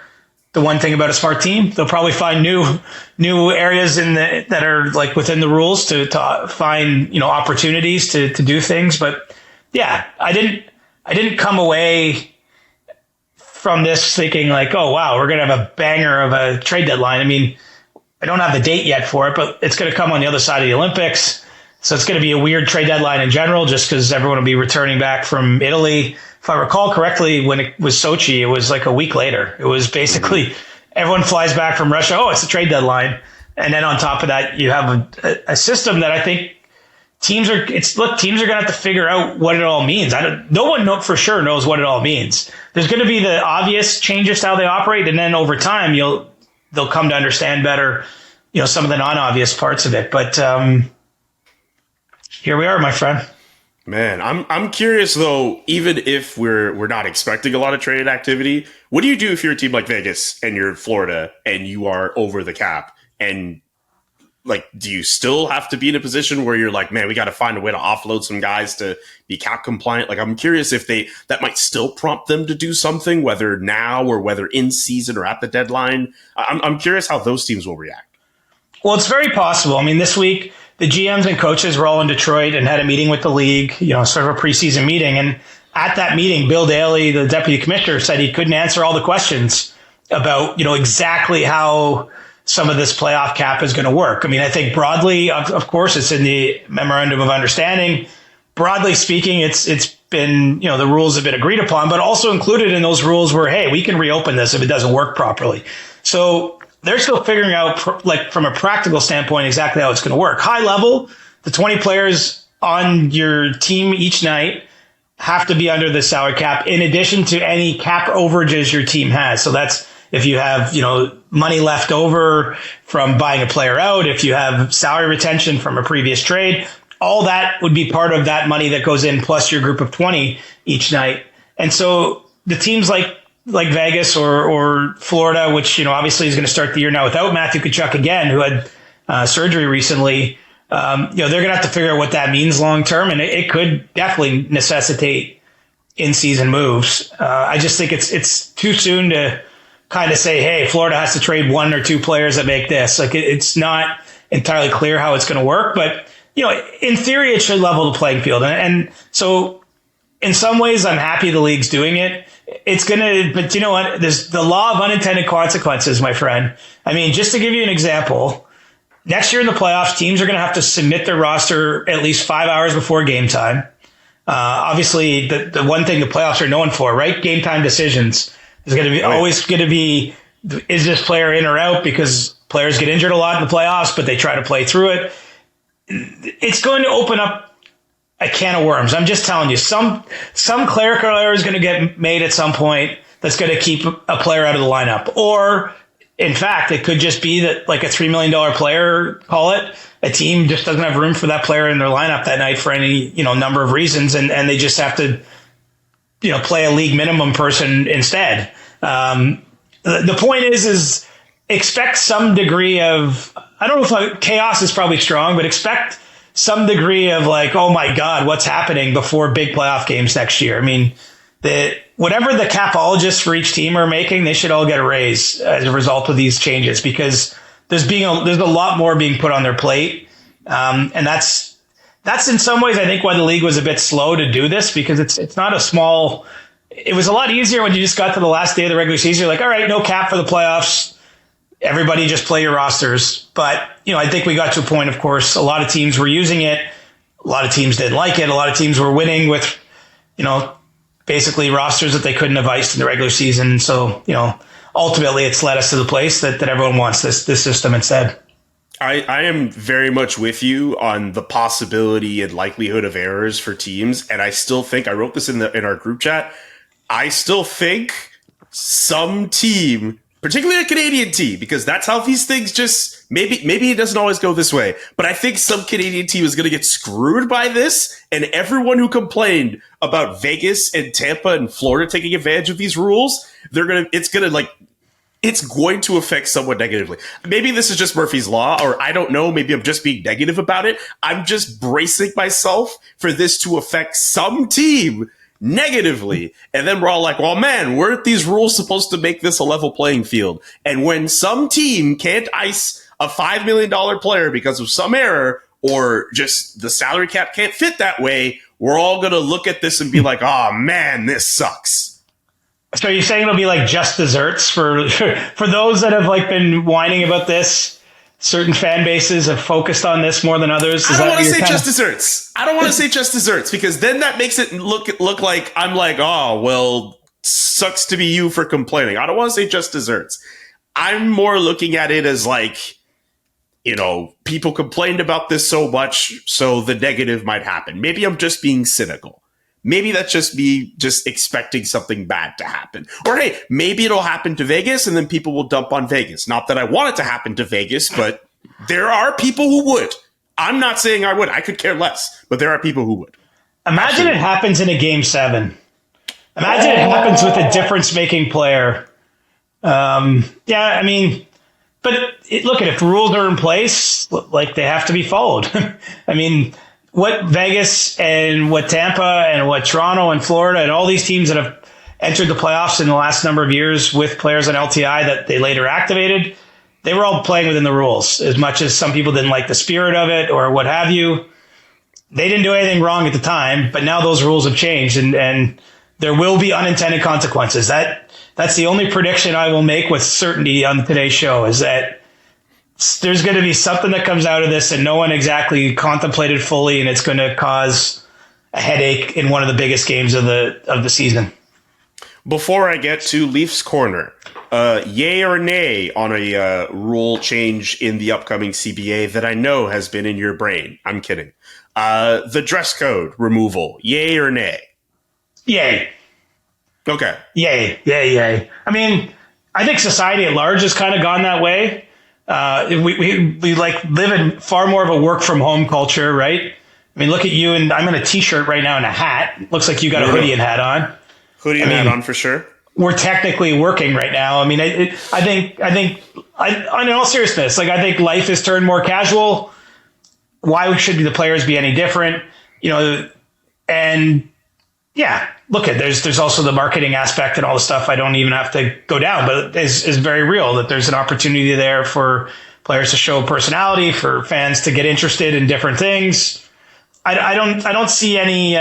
the one thing about a smart team, they'll probably find new areas that are like within the rules to find, you know, opportunities to do things. But yeah, I didn't come away from this thinking like, oh, wow, we're going to have a banger of a trade deadline. I mean, I don't have the date yet for it, but it's going to come on the other side of the Olympics. So it's going to be a weird trade deadline in general, just because everyone will be returning back from Italy. If I recall correctly, when it was Sochi, it was like a week later. It was basically everyone flies back from Russia. Oh, it's a trade deadline. And then on top of that, you have a system that I think teams are going to have to figure out what it all means. No one for sure knows what it all means. There's going to be the obvious changes to how they operate, and then over time they'll come to understand better, some of the non-obvious parts of it. But here we are, my friend. Man, I'm curious though. Even if we're not expecting a lot of trade activity, what do you do if you're a team like Vegas and you're Florida and you are over the cap? And like, do you still have to be in a position where you're like, man, we got to find a way to offload some guys to be cap compliant? Like, I'm curious if that might still prompt them to do something, whether now or whether in season or at the deadline. I'm curious how those teams will react. Well, it's very possible. I mean, this week, the GMs and coaches were all in Detroit and had a meeting with the league, sort of a preseason meeting. And at that meeting, Bill Daly, the deputy commissioner, said he couldn't answer all the questions about, exactly how some of this playoff cap is going to work. I mean, I think broadly, of course, it's in the memorandum of understanding. Broadly speaking, it's been, the rules have been agreed upon, but also included in those rules were, hey, we can reopen this if it doesn't work properly. So they're still figuring out, like, from a practical standpoint, exactly how it's going to work. High level, the 20 players on your team each night have to be under the salary cap in addition to any cap overages your team has. So that's if you have, money left over from buying a player out, if you have salary retention from a previous trade, all that would be part of that money that goes in plus your group of 20 each night. And so the teams like Vegas or Florida, which, obviously is going to start the year now without Matthew Tkachuk again, who had surgery recently, they're going to have to figure out what that means long term. And it could definitely necessitate in-season moves. I just think it's too soon to kind of say, hey, Florida has to trade one or two players that make this. Like, it's not entirely clear how it's going to work. But, in theory, it should level the playing field. And so in some ways, I'm happy the league's doing it. It's going to, but you know what? There's the law of unintended consequences, my friend. I mean, just to give you an example, next year in the playoffs, teams are going to have to submit their roster at least 5 hours before game time. Obviously, the one thing the playoffs are known for, right? Game time decisions is going to be always going to be, is this player in or out? Because players get injured a lot in the playoffs, but they try to play through it. It's going to open up a can of worms. I'm just telling you, some clerical error is going to get made at some point that's going to keep a player out of the lineup. Or, in fact, it could just be that, like, a $3 million player, call it, a team just doesn't have room for that player in their lineup that night for any, number of reasons, and they just have to, play a league minimum person instead. The point is expect some degree of, I don't know if chaos is probably strong, but expect some degree of, like, oh my God, what's happening before big playoff games next year. I mean, whatever the capologists for each team are making, they should all get a raise as a result of these changes, because there's a lot more being put on their plate. And that's in some ways, I think, why the league was a bit slow to do this, because it's not a small, it was a lot easier when you just got to the last day of the regular season. You're like, all right, no cap for the playoffs. Everybody just play your rosters. But, I think we got to a point, of course, a lot of teams were using it. A lot of teams didn't like it. A lot of teams were winning with, basically rosters that they couldn't have iced in the regular season. So, ultimately it's led us to the place that everyone wants this system instead. I am very much with you on the possibility and likelihood of errors for teams. And I still think, I wrote this in our group chat, I still think some team, particularly a Canadian team, because that's how these things just, maybe it doesn't always go this way, but I think some Canadian team is going to get screwed by this, and everyone who complained about Vegas and Tampa and Florida taking advantage of these rules, it's going to affect someone negatively. Maybe this is just Murphy's Law, or I don't know, maybe I'm just being negative about it. I'm just bracing myself for this to affect some team negatively. And then we're all like, well, man, weren't these rules supposed to make this a level playing field? And when some team can't ice a $5 million player because of some error, or just the salary cap can't fit that way, we're all going to look at this and be like, oh, man, this sucks. So you're saying it'll be like just desserts for those that have, like, been whining about this? Certain fan bases have focused on this more than others. I don't want to say just desserts. I don't want to say just desserts, because then that makes it look like I'm like, oh, well, sucks to be you for complaining. I don't want to say just desserts. I'm more looking at it as, like, people complained about this so much, so the negative might happen. Maybe I'm just being cynical. Maybe that's just me just expecting something bad to happen. Or hey, maybe it'll happen to Vegas and then people will dump on Vegas. Not that I want it to happen to Vegas, but there are people who would. I'm not saying I would. I could care less, but there are people who would. Imagine it happens in a Game 7. Imagine it happens with a difference-making player. But look, if rules are in place, like they have to be followed. I mean, what Vegas and what Tampa and what Toronto and Florida and all these teams that have entered the playoffs in the last number of years with players on LTI that they later activated, they were all playing within the rules. As much as some people didn't like the spirit of it or what have you, they didn't do anything wrong at the time. But now those rules have changed, and there will be unintended consequences. That's the only prediction I will make with certainty on today's show, is that there's going to be something that comes out of this and no one exactly contemplated fully, and it's going to cause a headache in one of the biggest games of the season. Before I get to Leafs Corner, yay or nay on a rule change in the upcoming CBA that I know has been in your brain? I'm kidding. The dress code removal, yay or nay? Yay. Okay. Yay. I mean, I think society at large has kind of gone that way. We like live in far more of a work from home culture, right? I mean, look at you, and I'm in a t-shirt right now and a hat. Looks like you got a hoodie and hat on. Hoodie and hat on for sure. We're technically working right now. I mean, I think, in all seriousness, like I think life has turned more casual. Why should the players be any different? And yeah, look at there's also the marketing aspect and all the stuff I don't even have to go down, but is very real that there's an opportunity there for players to show personality, for fans to get interested in different things. I don't see any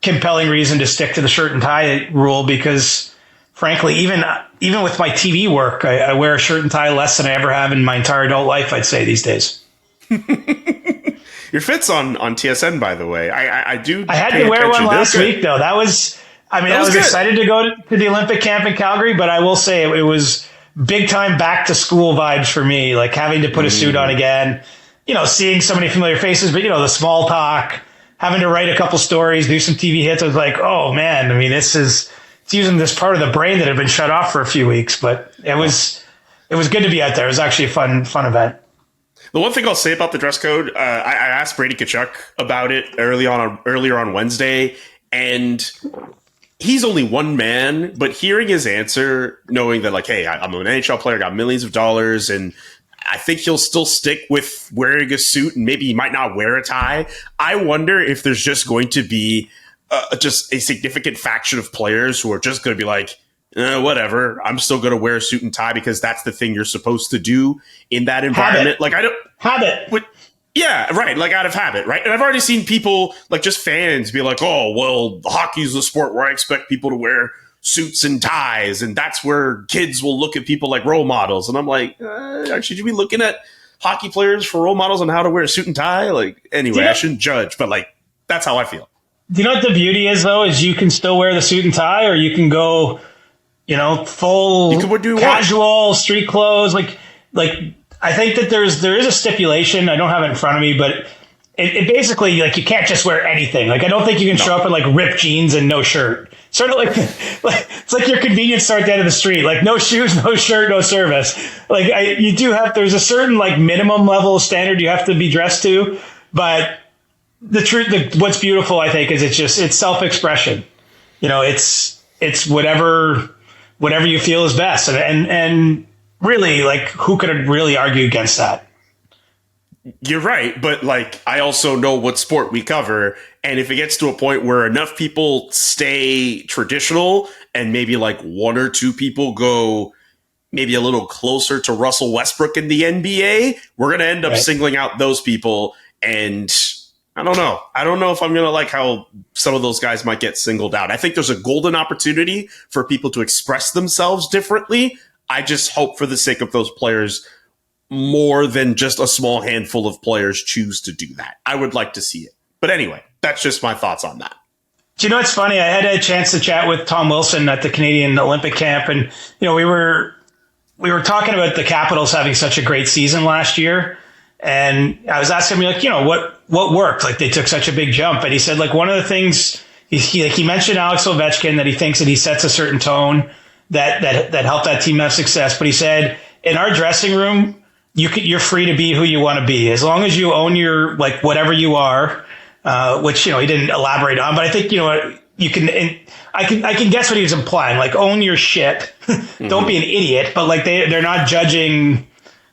compelling reason to stick to the shirt and tie rule because, frankly, even with my TV work, I wear a shirt and tie less than I ever have in my entire adult life, I'd say, these days. Your fits on TSN, by the way. I do. I had to wear one last week, though. I was excited to go to the Olympic camp in Calgary, but I will say it was big time back to school vibes for me, like having to put a suit on again, seeing so many familiar faces, but the small talk, having to write a couple stories, do some TV hits. I was like, oh man, I mean, it's using this part of the brain that had been shut off for a few weeks, but it was good to be out there. It was actually a fun event. The one thing I'll say about the dress code, I asked Brady Tkachuk about it earlier on Wednesday, and he's only one man, but hearing his answer, knowing that like, hey, I'm an NHL player, got millions of dollars, and I think he'll still stick with wearing a suit, and maybe he might not wear a tie. I wonder if there's just going to be just a significant faction of players who are just going to be like, whatever, I'm still going to wear a suit and tie because that's the thing you're supposed to do in that environment. Like I don't habit. Yeah, right. Like out of habit, right? And I've already seen people, like just fans, be like, "Oh, well, hockey's a sport where I expect people to wear suits and ties, and that's where kids will look at people like role models." And I'm like, should you be looking at hockey players for role models on how to wear a suit and tie? Like, anyway, I shouldn't judge, but like that's how I feel. Do you know what the beauty is, though? Is you can still wear the suit and tie, or you can go, full casual street clothes. Like I think that there is a stipulation. I don't have it in front of me, but it basically, like, you can't just wear anything. Like, I don't think you can show up in like ripped jeans and no shirt. Sort of like it's like your convenience store at the end of the street. Like, no shoes, no shirt, no service. Like, there's a certain like minimum level of standard you have to be dressed to. But what's beautiful, I think, is it's self-expression. It's whatever you feel is best. And really, like, who could really argue against that? You're right, but like I also know what sport we cover, and if it gets to a point where enough people stay traditional and maybe like one or two people go maybe a little closer to Russell Westbrook in the NBA, we're going to end up singling out those people. And I don't know. I don't know if I'm going to like how some of those guys might get singled out. I think there's a golden opportunity for people to express themselves differently. I just hope for the sake of those players, more than just a small handful of players choose to do that. I would like to see it. But anyway, that's just my thoughts on that. Do you know what's funny? I had a chance to chat with Tom Wilson at the Canadian Olympic camp, and we were talking about the Capitals having such a great season last year. And I was asking him, like, what worked? Like, they took such a big jump. And he said, like, one of the things he mentioned Alex Ovechkin, that he thinks that he sets a certain tone that helped that team have success. But he said, in our dressing room, you're free to be who you want to be, as long as you own your, like, whatever you are, which, he didn't elaborate on. But I think, you can, and I can guess what he was implying, like, own your shit. Don't be an idiot. But, like, they're not judging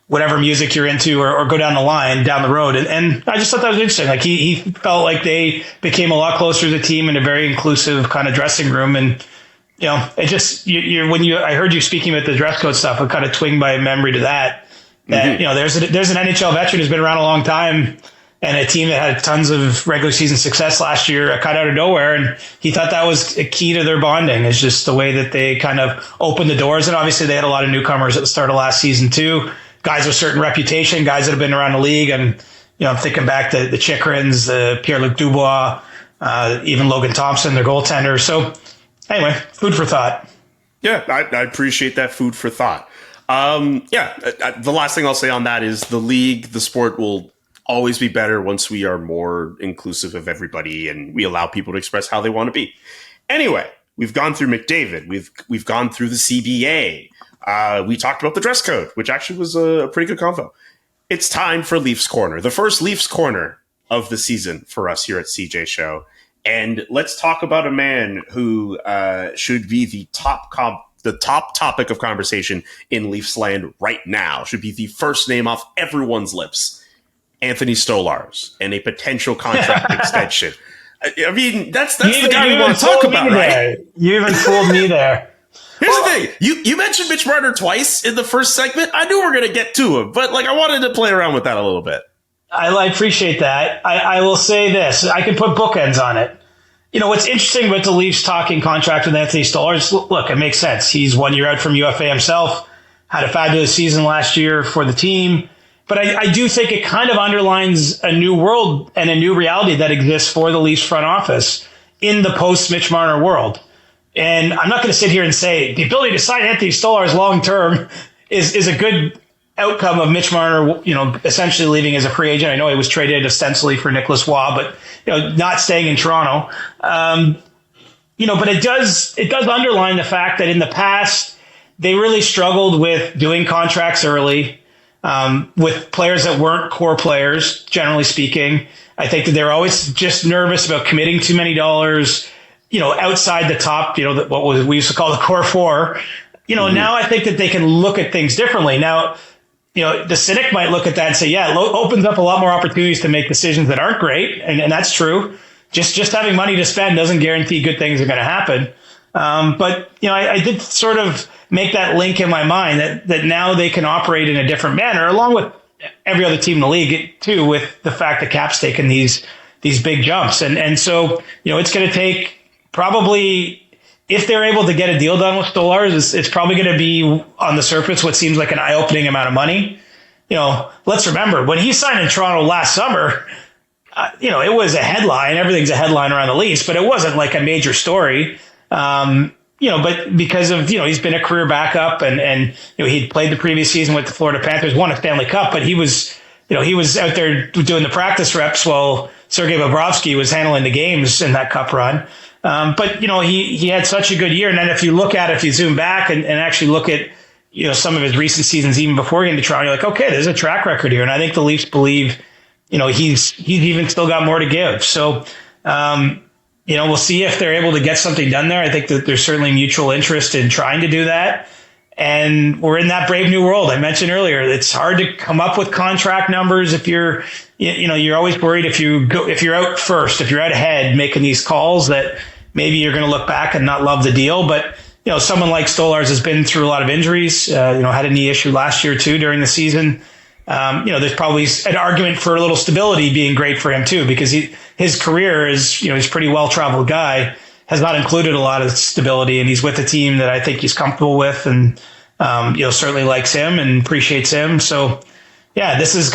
whatever music you're into or go down the line, down the road. And I just thought that was interesting. Like, he felt like they became a lot closer as a team in a very inclusive kind of dressing room. And, it just, I heard you speaking about the dress code stuff, I kind of twinged my memory to that. That, there's an NHL veteran who's been around a long time and a team that had tons of regular season success last year, cut out of nowhere. And he thought that was a key to their bonding, is just the way that they kind of opened the doors. And obviously they had a lot of newcomers at the start of last season too. Guys with certain reputation, guys that have been around the league. And, I'm thinking back to the Chikrins, Pierre-Luc Dubois, even Logan Thompson, their goaltender. So anyway, food for thought. Yeah, I appreciate that food for thought. The last thing I'll say on that is the league, the sport will always be better once we are more inclusive of everybody and we allow people to express how they want to be. Anyway, we've gone through McDavid. We've gone through the CBA. We talked about the dress code, which actually was a pretty good convo. It's time for Leafs Corner, the first Leafs Corner of the season for us here at CJ Show. And let's talk about a man who should be the top topic of conversation in Leafs land right now, should be the first name off everyone's lips, Anthony Stolarz, and a potential contract extension. I mean, that's the guy we want to talk about, right? You even fooled me there. Here's the thing. You mentioned Mitch Marner twice in the first segment. I knew we were going to get to him, but I wanted to play around with that a little bit. I appreciate that. I will say this. I can put bookends on it. What's interesting about the Leafs talking contract with Anthony Stolarz, look, it makes sense. He's 1 year out from UFA himself, had a fabulous season last year for the team. But I do think it kind of underlines a new world and a new reality that exists for the Leafs front office in the post-Mitch Marner world. And I'm not going to sit here and say the ability to sign Anthony Stolarz long-term is a good outcome of Mitch Marner, essentially leaving as a free agent. I know he was traded ostensibly for Nicholas Waugh, but, not staying in Toronto. But it does underline the fact that in the past, they really struggled with doing contracts early, with players that weren't core players, generally speaking. I think that they're always just nervous about committing too many dollars, outside the top, what we used to call the core four. Now I think that they can look at things differently. Now, the cynic might look at that and say, yeah, it opens up a lot more opportunities to make decisions that aren't great. And that's true. Just having money to spend doesn't guarantee good things are going to happen. But I did sort of make that link in my mind that now they can operate in a different manner, along with every other team in the league too, with the fact that Cap's taken these big jumps. And so, it's going to take probably, if they're able to get a deal done with Stolarz, it's probably going to be on the surface what seems like an eye-opening amount of money. Let's remember, when he signed in Toronto last summer, it was a headline. Everything's a headline around the Leafs, but it wasn't like a major story. But because of, he's been a career backup and he'd played the previous season with the Florida Panthers, won a Stanley Cup, but he was out there doing the practice reps while Sergei Bobrovsky was handling the games in that Cup run. But he had such a good year. And then if you zoom back and actually look at, some of his recent seasons, even before getting to Toronto, you're like, okay, there's a track record here. And I think the Leafs believe, he's even still got more to give. So, we'll see if they're able to get something done there. I think that there's certainly mutual interest in trying to do that. And we're in that brave new world I mentioned earlier. It's hard to come up with contract numbers if you're always worried if you're out first, if you're out ahead making these calls, that maybe you're going to look back and not love the deal. But, someone like Stolarz has been through a lot of injuries, had a knee issue last year too during the season. There's probably an argument for a little stability being great for him too, because his career is, he's a pretty well-traveled guy, has not included a lot of stability, and he's with a team that I think he's comfortable with and, certainly likes him and appreciates him. So yeah, this is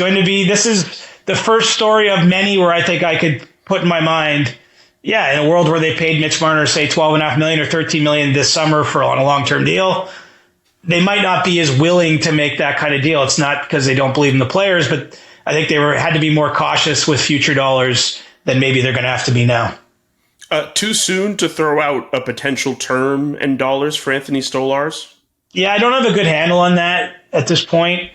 the first story of many where I think I could put in my mind, in a world where they paid Mitch Marner, say $12.5 million or $13 million this summer on a long-term deal, they might not be as willing to make that kind of deal. It's not because they don't believe in the players, but I think they had to be more cautious with future dollars than maybe they're going to have to be now. Too soon to throw out a potential term and dollars for Anthony Stolarz? Yeah, I don't have a good handle on that at this point,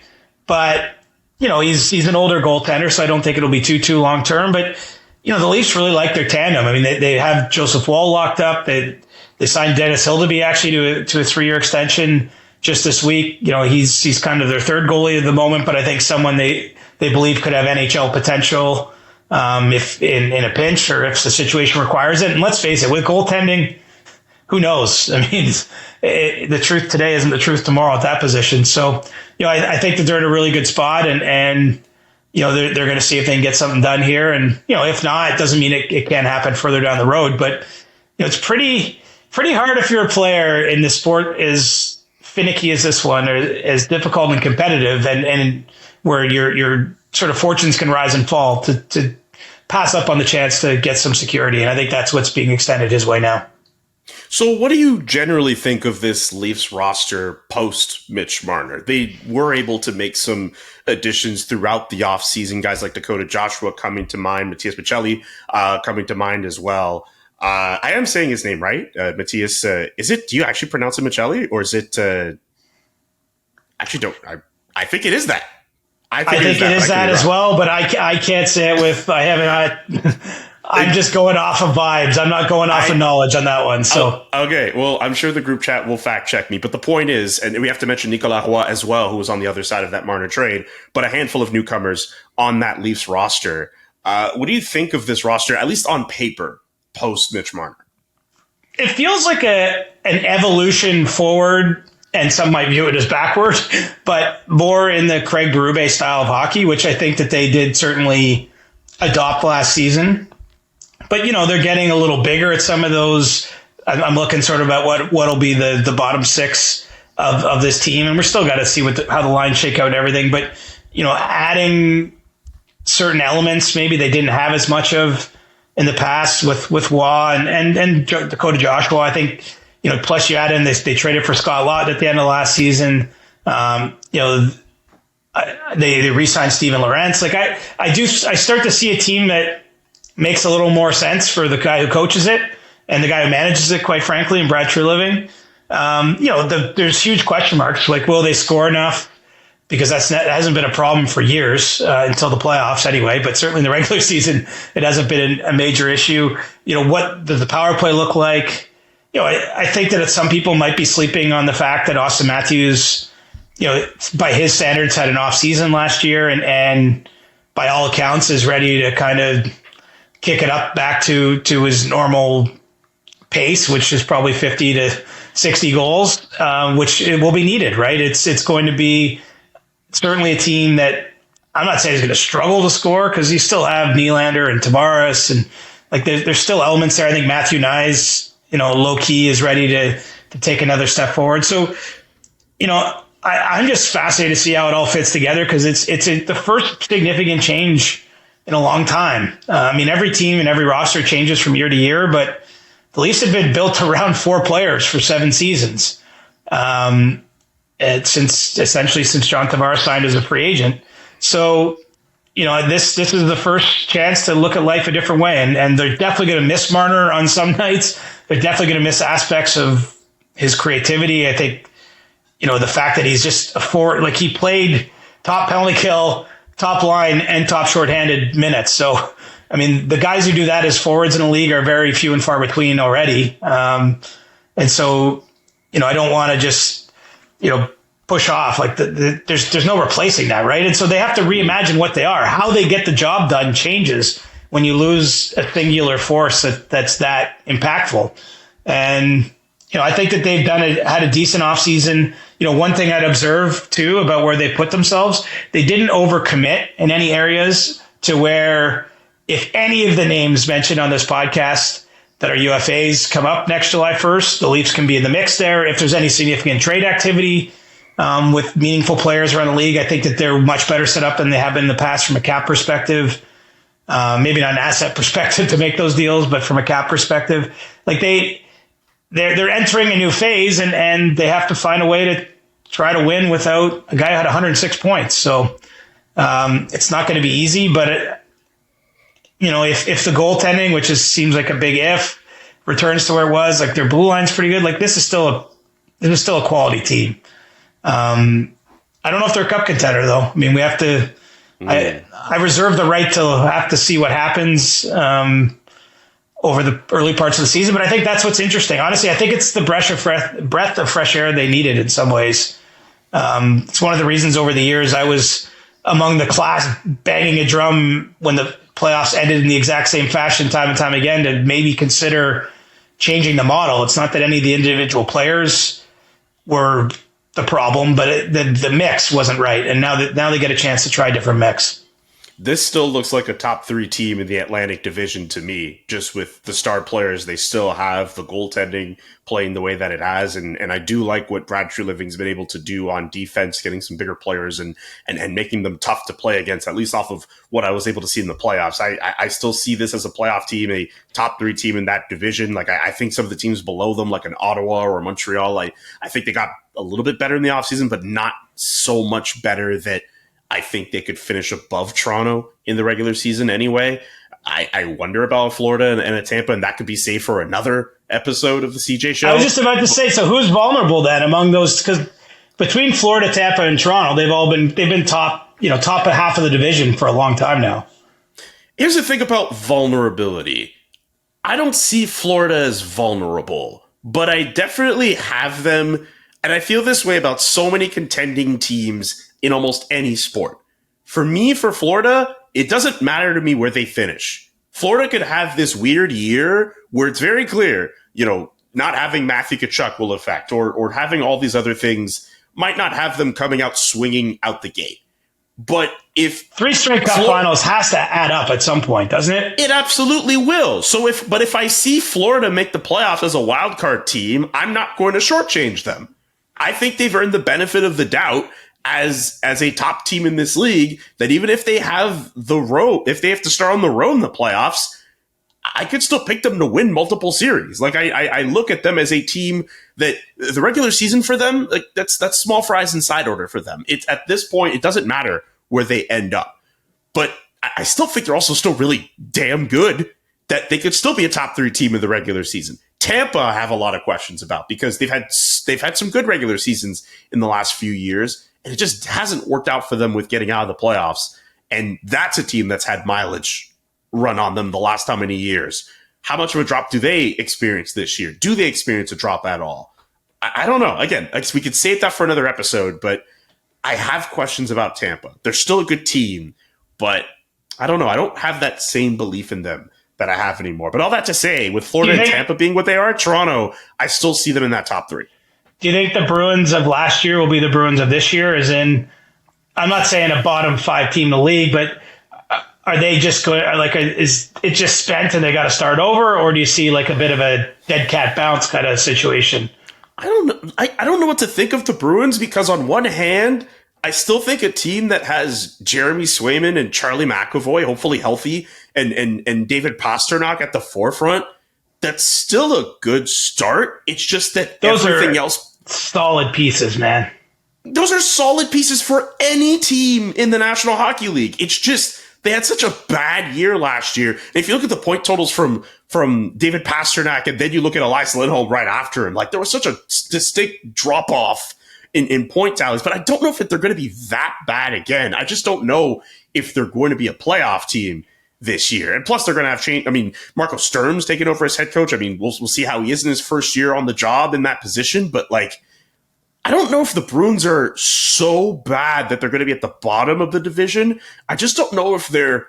but he's an older goaltender, so I don't think it'll be too long term. But the Leafs really like their tandem. I mean, they have Joseph Woll locked up. They signed Dennis Hildeby actually to a 3-year extension just this week. He's kind of their third goalie at the moment, but I think someone they believe could have NHL potential if in a pinch or if the situation requires it. And let's face it, with goaltending, who knows? I mean, the truth today isn't the truth tomorrow at that position. So, I think that they're in a really good spot, and they're going to see if they can get something done here. And, if not, it doesn't mean it can't happen further down the road. But, it's pretty hard if you're a player in this sport as finicky as this one, or as difficult and competitive, and where your sort of fortunes can rise and fall to pass up on the chance to get some security. And I think that's what's being extended his way now. So what do you generally think of this Leafs roster post Mitch Marner? They were able to make some additions throughout the offseason, guys like Dakota Joshua coming to mind, Matthias Michelli coming to mind as well. I am saying his name right. Matthias, do you actually pronounce it Michelli, or is it, I think it is that. I think it is that as well, but I can't say it with, I'm just going off of vibes. I'm not going off of knowledge on that one. So okay, well, I'm sure the group chat will fact check me. But the point is, and we have to mention Nicolas Roy as well, who was on the other side of that Marner trade, but a handful of newcomers on that Leafs roster. What do you think of this roster, at least on paper, post Mitch Marner? It feels like an evolution forward, and some might view it as backward, but more in the Craig Berube style of hockey, which I think that they did certainly adopt last season. But, they're getting a little bigger at some of those. I'm looking sort of at what'll be the bottom six of this team. And we're still got to see how the lines shake out and everything. But, adding certain elements maybe they didn't have as much of in the past with Waugh and Dakota Joshua. I think, plus you add in they traded for Scott Lott at the end of last season. They re-signed Steven Lorentz. Like I start to see a team that makes a little more sense for the guy who coaches it and the guy who manages it, quite frankly, and Brad Treliving. There's huge question marks. Like, will they score enough? Because that hasn't been a problem for years until the playoffs anyway, but certainly in the regular season, it hasn't been a major issue. What does the power play look like? I think that some people might be sleeping on the fact that Austin Matthews, by his standards, had an off season last year and by all accounts is ready to kind of kick it up back to his normal pace, which is probably 50 to 60 goals, which it will be needed, right? It's going to be certainly a team that I'm not saying is going to struggle to score, because you still have Nylander and Tavares, and like there's still elements there. I think Matthew Nyes, low key is ready to take another step forward. So, I'm just fascinated to see how it all fits together, because it's the first significant change in a long time. Every team and every roster changes from year to year, but the Leafs have been built around 4 players for 7 seasons. Since John Tavares signed as a free agent. So, this is the first chance to look at life a different way. And they're definitely going to miss Marner on some nights. They're definitely going to miss aspects of his creativity. I think, the fact that he's just a forward, like he played top penalty kill, top line, and top shorthanded minutes. So, the guys who do that as forwards in the league are very few and far between already. And so, I don't want to just, push off. Like there's no replacing that, right? And so they have to reimagine what they are. How they get the job done changes when you lose a singular force that's that impactful. And, I think that they've had a decent offseason. One thing I'd observe too about where they put themselves, they didn't overcommit in any areas to where if any of the names mentioned on this podcast that are UFAs come up next July 1st, the Leafs can be in the mix there. If there's any significant trade activity with meaningful players around the league, I think that they're much better set up than they have been in the past from a cap perspective. Maybe not an asset perspective to make those deals, but from a cap perspective, like they're entering a new phase and they have to find a way to try to win without a guy who had 106 points. So It's not going to be easy, but if the goaltending, which seems like a big if, returns to where it was, like their blue line's pretty good. Like this is still a quality team. I don't know if they're a cup contender though. I mean, we have to. I reserve the right to have to see what happens over the early parts of the season, but I think that's what's interesting. Honestly, I think it's the breath of fresh air they needed in some ways. It's one of the reasons over the years I was among the class banging a drum when the playoffs ended in the exact same fashion time and time again to maybe consider changing the model. It's not that any of the individual players were the problem, but the mix wasn't right. And now they get a chance to try a different mix. This still looks like a top 3 team in the Atlantic Division to me, just with the star players. They still have the goaltending playing the way that it has. And I do like what Brad Treliving's been able to do on defense, getting some bigger players and making them tough to play against, at least off of what I was able to see in the playoffs. I still see this as a playoff team, a top 3 team in that division. Like I think some of the teams below them, like in Ottawa or Montreal, I think they got a little bit better in the offseason, but not so much better that I think they could finish above Toronto in the regular season anyway. I wonder about Florida and Tampa, and that could be saved for another episode of the CJ Show. I was just about to say, so who's vulnerable then among those? Because between Florida, Tampa, and Toronto, they've been top half of the division for a long time now. Here's the thing about vulnerability. I don't see Florida as vulnerable, but I definitely have them, and I feel this way about so many contending teams in almost any sport. For me, for Florida, it doesn't matter to me where they finish. Florida could have this weird year where it's very clear, not having Matthew Tkachuk will affect, or having all these other things might not have them coming out swinging out the gate. But if 3 straight cup finals has to add up at some point, doesn't it? It absolutely will. If I see Florida make the playoffs as a wild card team, I'm not going to shortchange them. I think they've earned the benefit of the doubt as a top team in this league, that even if they have if they have to start on the road in the playoffs, I could still pick them to win multiple series. Like I look at them as a team that the regular season for them, like that's small fries in side order for them. It's at this point, it doesn't matter where they end up, but I still think they're also still really damn good, that they could still be a top 3 team in the regular season. Tampa, I have a lot of questions about because they've had some good regular seasons in the last few years, and it just hasn't worked out for them with getting out of the playoffs. And that's a team that's had mileage run on them the last how many years. How much of a drop do they experience this year? Do they experience a drop at all? I don't know. Again, we could save that for another episode, but I have questions about Tampa. They're still a good team, but I don't know. I don't have that same belief in them that I have anymore. But all that to say, with Florida and Tampa being what they are, Toronto, I still see them in that top 3. Do you think the Bruins of last year will be the Bruins of this year? As in, I'm not saying a bottom 5 team in the league, but are they just going, is it just spent and they got to start over? Or do you see like a bit of a dead cat bounce kind of situation? I don't know. I don't know what to think of the Bruins, because on one hand, I still think a team that has Jeremy Swayman and Charlie McAvoy, hopefully healthy, and David Pastrnak at the forefront, that's still a good start. It's just that everything else... Solid pieces, man. Those are solid pieces for any team in the National Hockey League. It's just they had such a bad year last year. And if you look at the point totals from David Pastrnak, and then you look at Elias Lindholm right after him, like there was such a distinct drop off in point tallies. But I don't know if they're going to be that bad again. I just don't know if they're going to be a playoff team this year. And plus, they're going to have change. I mean, Marco Sturm's taking over as head coach. I mean, we'll see how he is in his first year on the job in that position. But like, I don't know if the Bruins are so bad that they're going to be at the bottom of the division. I just don't know if they're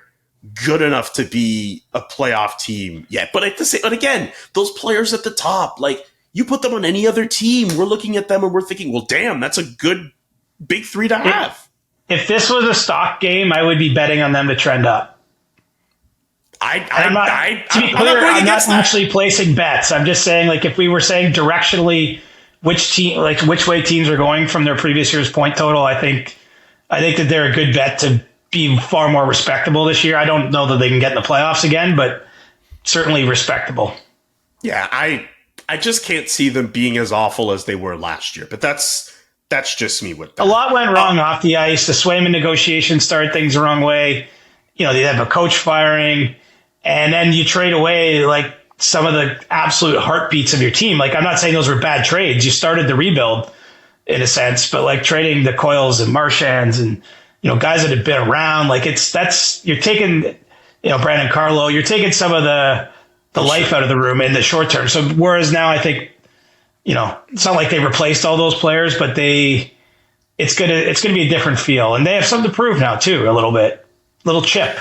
good enough to be a playoff team yet. But again, those players at the top, like you put them on any other team, we're looking at them and we're thinking, well, damn, that's a good big 3 to have. If this was a stock game, I would be betting on them to trend up. I'm not actually placing bets. I'm just saying, like, if we were saying directionally which way teams are going from their previous year's point total, I think that they're a good bet to be far more respectable this year. I don't know that they can get in the playoffs again, but certainly respectable. Yeah, I just can't see them being as awful as they were last year. But that's That's just me with that. A lot went wrong off the ice. The Swayman negotiation started things the wrong way. You know, they have a coach firing, and then you trade away like some of the absolute heartbeats of your team. Like, I'm not saying those were bad trades. You started the rebuild in a sense, but like trading the Coils and Marchands and, you know, guys that have been around, like you're taking, you know, Brandon Carlo, you're taking some of the life out of the room in the short term. So whereas now I think, you know, it's not like they replaced all those players, but it's gonna be a different feel, and they have something to prove now too, a little chip.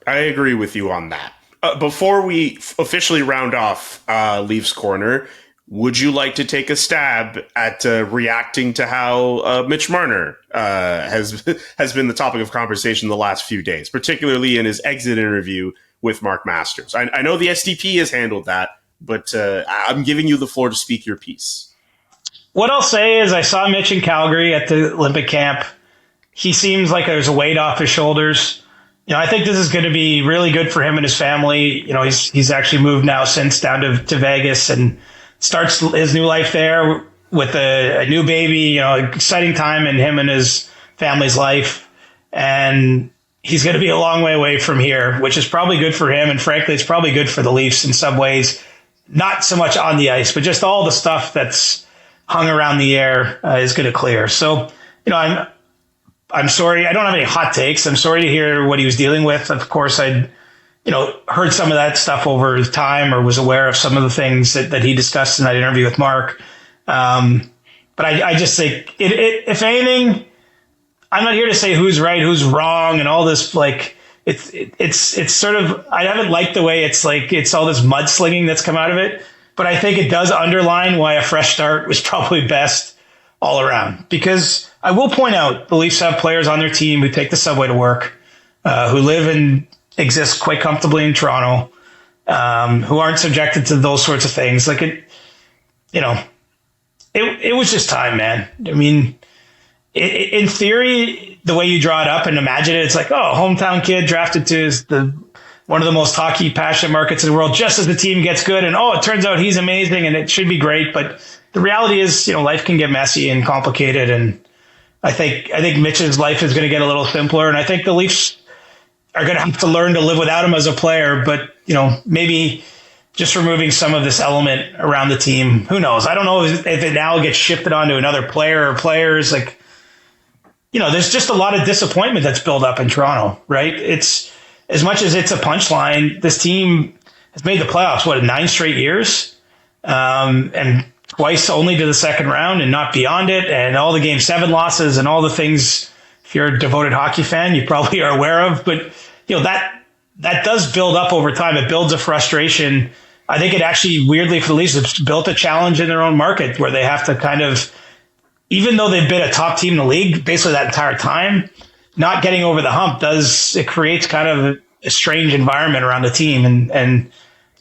I agree with you on that. Before we officially round off Leafs Corner, would you like to take a stab at reacting to how Mitch Marner has been the topic of conversation the last few days, particularly in his exit interview with Mark Masters? I know the SDP has handled that, but I'm giving you the floor to speak your piece. What I'll say is I saw Mitch in Calgary at the Olympic camp. He seems like there's a weight off his shoulders. You know, I think this is going to be really good for him and his family. You know, he's actually moved now since down to Vegas and starts his new life there with a new baby. You know, exciting time in him and his family's life. And he's going to be a long way away from here, which is probably good for him. And frankly, it's probably good for the Leafs in some ways. Not so much on the ice, but just all the stuff that's hung around the air is going to clear. So, you know, I'm sorry. I don't have any hot takes. I'm sorry to hear what he was dealing with. Of course, I'd, you know, heard some of that stuff over time or was aware of some of the things that he discussed in that interview with Mark. But I just think, if anything, I'm not here to say who's right, who's wrong, and all this, like, it's sort of, I haven't liked the way it's all this mudslinging that's come out of it, but I think it does underline why a fresh start was probably best all around. Because I will point out the Leafs have players on their team who take the subway to work, who live and exist quite comfortably in Toronto, who aren't subjected to those sorts of things. Like, it was just time, man. I mean, in theory, the way you draw it up and imagine it, it's like, oh, hometown kid drafted to one of the most hockey passionate markets in the world, just as the team gets good. And, oh, it turns out he's amazing and it should be great. But the reality is, you know, life can get messy and complicated. And I think Mitch's life is going to get a little simpler. And I think the Leafs are going to have to learn to live without him as a player. But, you know, maybe just removing some of this element around the team. Who knows? I don't know if it now gets shifted onto another player or players. Like, you know, there's just a lot of disappointment that's built up in Toronto, right? It's, as much as it's a punchline, this team has made the playoffs, 9 straight years? And twice only to the second round and not beyond it. And all the Game 7 losses and all the things, if you're a devoted hockey fan, you probably are aware of. But, you know, that does build up over time. It builds a frustration. I think it actually, weirdly for the Leafs, it's built a challenge in their own market where they have to kind of, even though they've been a top team in the league basically that entire time, not getting over the hump it creates kind of a strange environment around the team. And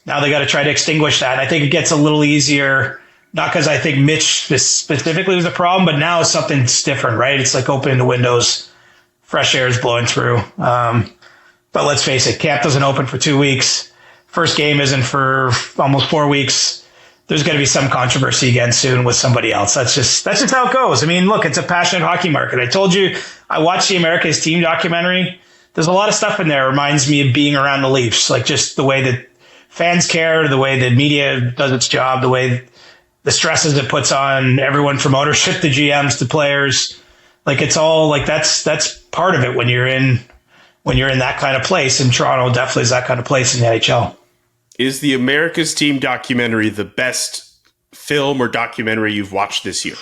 now they got to try to extinguish that. And I think it gets a little easier, not because I think Mitch specifically was a problem, but now something's different, right? It's like opening the windows, fresh air is blowing through. But let's face it, camp doesn't open for 2 weeks. First game isn't for almost 4 weeks. There's going to be some controversy again soon with somebody else. That's just how it goes. I mean, look, it's a passionate hockey market. I told you, I watched the America's Team documentary. There's a lot of stuff in there that reminds me of being around the Leafs, like just the way that fans care, the way the media does its job, the way the stresses it puts on everyone from ownership to GMs to players. Like, it's all like that's part of it when you're in that kind of place. And Toronto definitely is that kind of place in the NHL. Is the America's Team documentary the best film or documentary you've watched this year?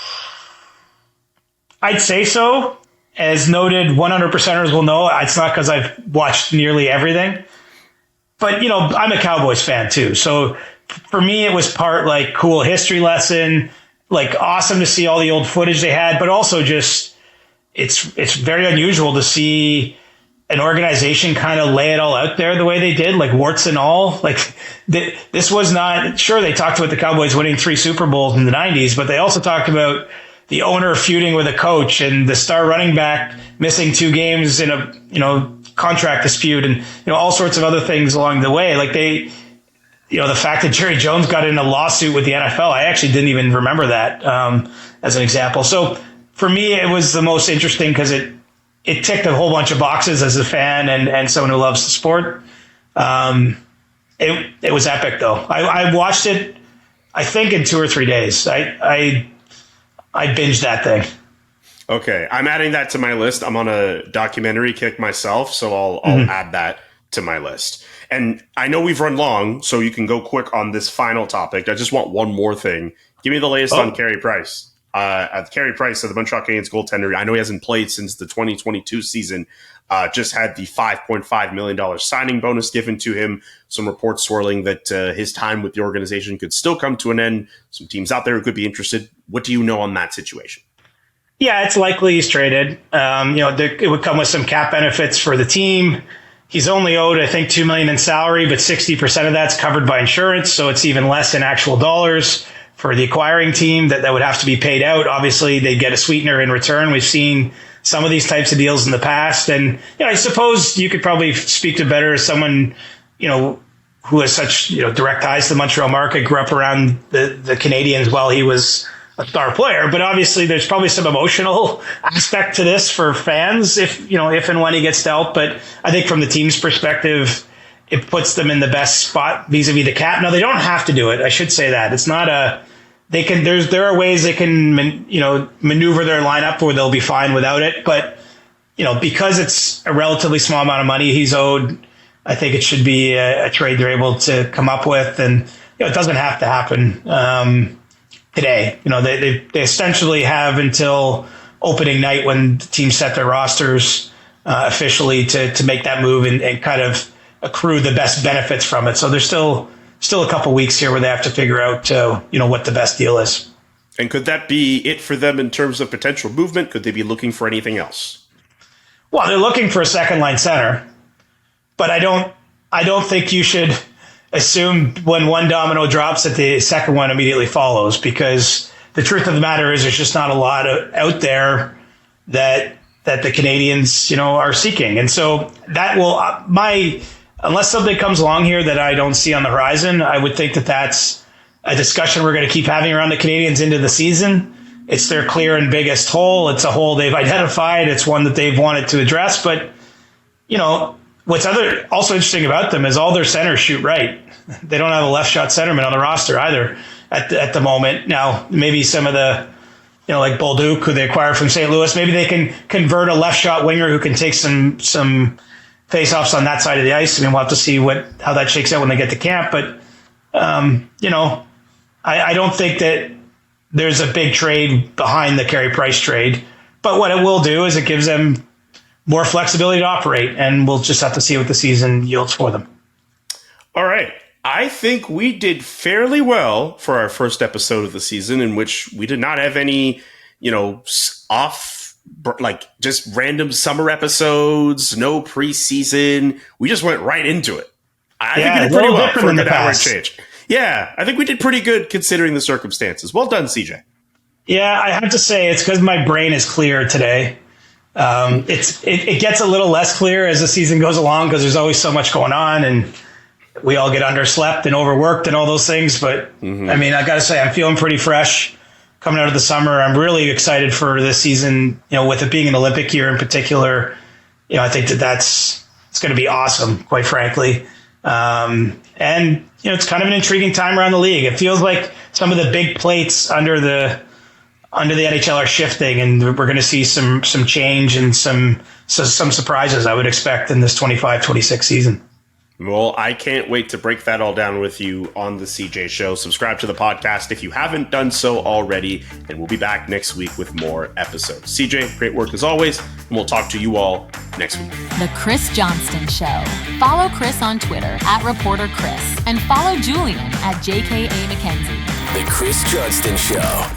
I'd say so. As noted, 100%ers will know it's not because I've watched nearly everything. But, you know, I'm a Cowboys fan too. So for me, it was part like cool history lesson, like awesome to see all the old footage they had, but also just it's very unusual to see an organization kind of lay it all out there the way they did, like warts and all. Like this was not, sure, they talked about the Cowboys winning 3 Super Bowls in the 90s, but they also talked about the owner feuding with a coach and the star running back missing 2 games in a, you know, contract dispute and, you know, all sorts of other things along the way. Like they, you know, the fact that Jerry Jones got in a lawsuit with the NFL, I actually didn't even remember that as an example. So for me, it was the most interesting because it ticked a whole bunch of boxes as a fan and someone who loves the sport. It was epic, though. I watched it, I think, in 2 or 3 days. I binged that thing. Okay, I'm adding that to my list. I'm on a documentary kick myself, so I'll add that to my list. And I know we've run long, so you can go quick on this final topic. I just want one more thing. Give me the latest on Carey Price. Carey Price, the Montreal Canadiens goaltender, I know he hasn't played since the 2022 season, just had the $5.5 million signing bonus given to him. Some reports swirling that his time with the organization could still come to an end. Some teams out there who could be interested. What do you know on that situation? Yeah, it's likely he's traded. It would come with some cap benefits for the team. He's only owed, I think, $2 million in salary, but 60% of that's covered by insurance, so it's even less in actual dollars for the acquiring team that would have to be paid out. Obviously, they'd get a sweetener in return. We've seen some of these types of deals in the past, and I suppose you could probably speak to better as someone who has such direct ties to the Montreal market, grew up around the Canadiens while he was a star player, but obviously there's probably some emotional aspect to this for fans if and when he gets dealt. But I think from the team's perspective, it puts them in the best spot vis-a-vis the cap. Now, they don't have to do it. I should say that. It's not there are ways they can maneuver their lineup where they'll be fine without it. But because it's a relatively small amount of money he's owed, I think it should be a trade they're able to come up with, and it doesn't have to happen today. They essentially have until opening night when the team set their rosters officially to make that move and kind of accrue the best benefits from it. So there's still a couple weeks here where they have to figure out what the best deal is. And could that be it for them in terms of potential movement? Could they be looking for anything else? Well, they're looking for a second line center, but I don't think you should assume when one domino drops that the second one immediately follows, because the truth of the matter is there's just not a lot out there that the Canadiens are seeking. And so that will unless something comes along here that I don't see on the horizon, I would think that that's a discussion we're going to keep having around the Canadiens into the season. It's their clear and biggest hole. It's a hole they've identified. It's one that they've wanted to address. But, what's also interesting about them is all their centers shoot right. They don't have a left shot centerman on the roster either at the moment. Now, maybe some of the, like Bolduc, who they acquired from St. Louis, maybe they can convert a left shot winger who can take some face-offs on that side of the ice. I mean, we'll have to see how that shakes out when they get to camp. But, I don't think that there's a big trade behind the Carey Price trade. But what it will do is it gives them more flexibility to operate, and we'll just have to see what the season yields for them. All right. I think we did fairly well for our first episode of the season, in which we did not have any, just random summer episodes, no preseason. We just went right into it. I think we did pretty well for a good hour change. Yeah, I think we did pretty good considering the circumstances. Well done, CJ. Yeah, I have to say it's because my brain is clear today. It gets a little less clear as the season goes along because there's always so much going on, and we all get underslept and overworked and all those things. But I mean, I got to say, I'm feeling pretty fresh coming out of the summer. I'm really excited for this season. With it being an Olympic year in particular, I think it's going to be awesome, quite frankly. And it's kind of an intriguing time around the league. It feels like some of the big plates under the NHL are shifting, and we're going to see some change and some surprises I would expect in this 25-26 season. Well, I can't wait to break that all down with you on the CJ Show. Subscribe to the podcast if you haven't done so already, and we'll be back next week with more episodes. CJ, great work as always, and we'll talk to you all next week. The Chris Johnston Show. Follow Chris on Twitter @ReporterChris and follow Julian @JKA McKenzie. The Chris Johnston Show.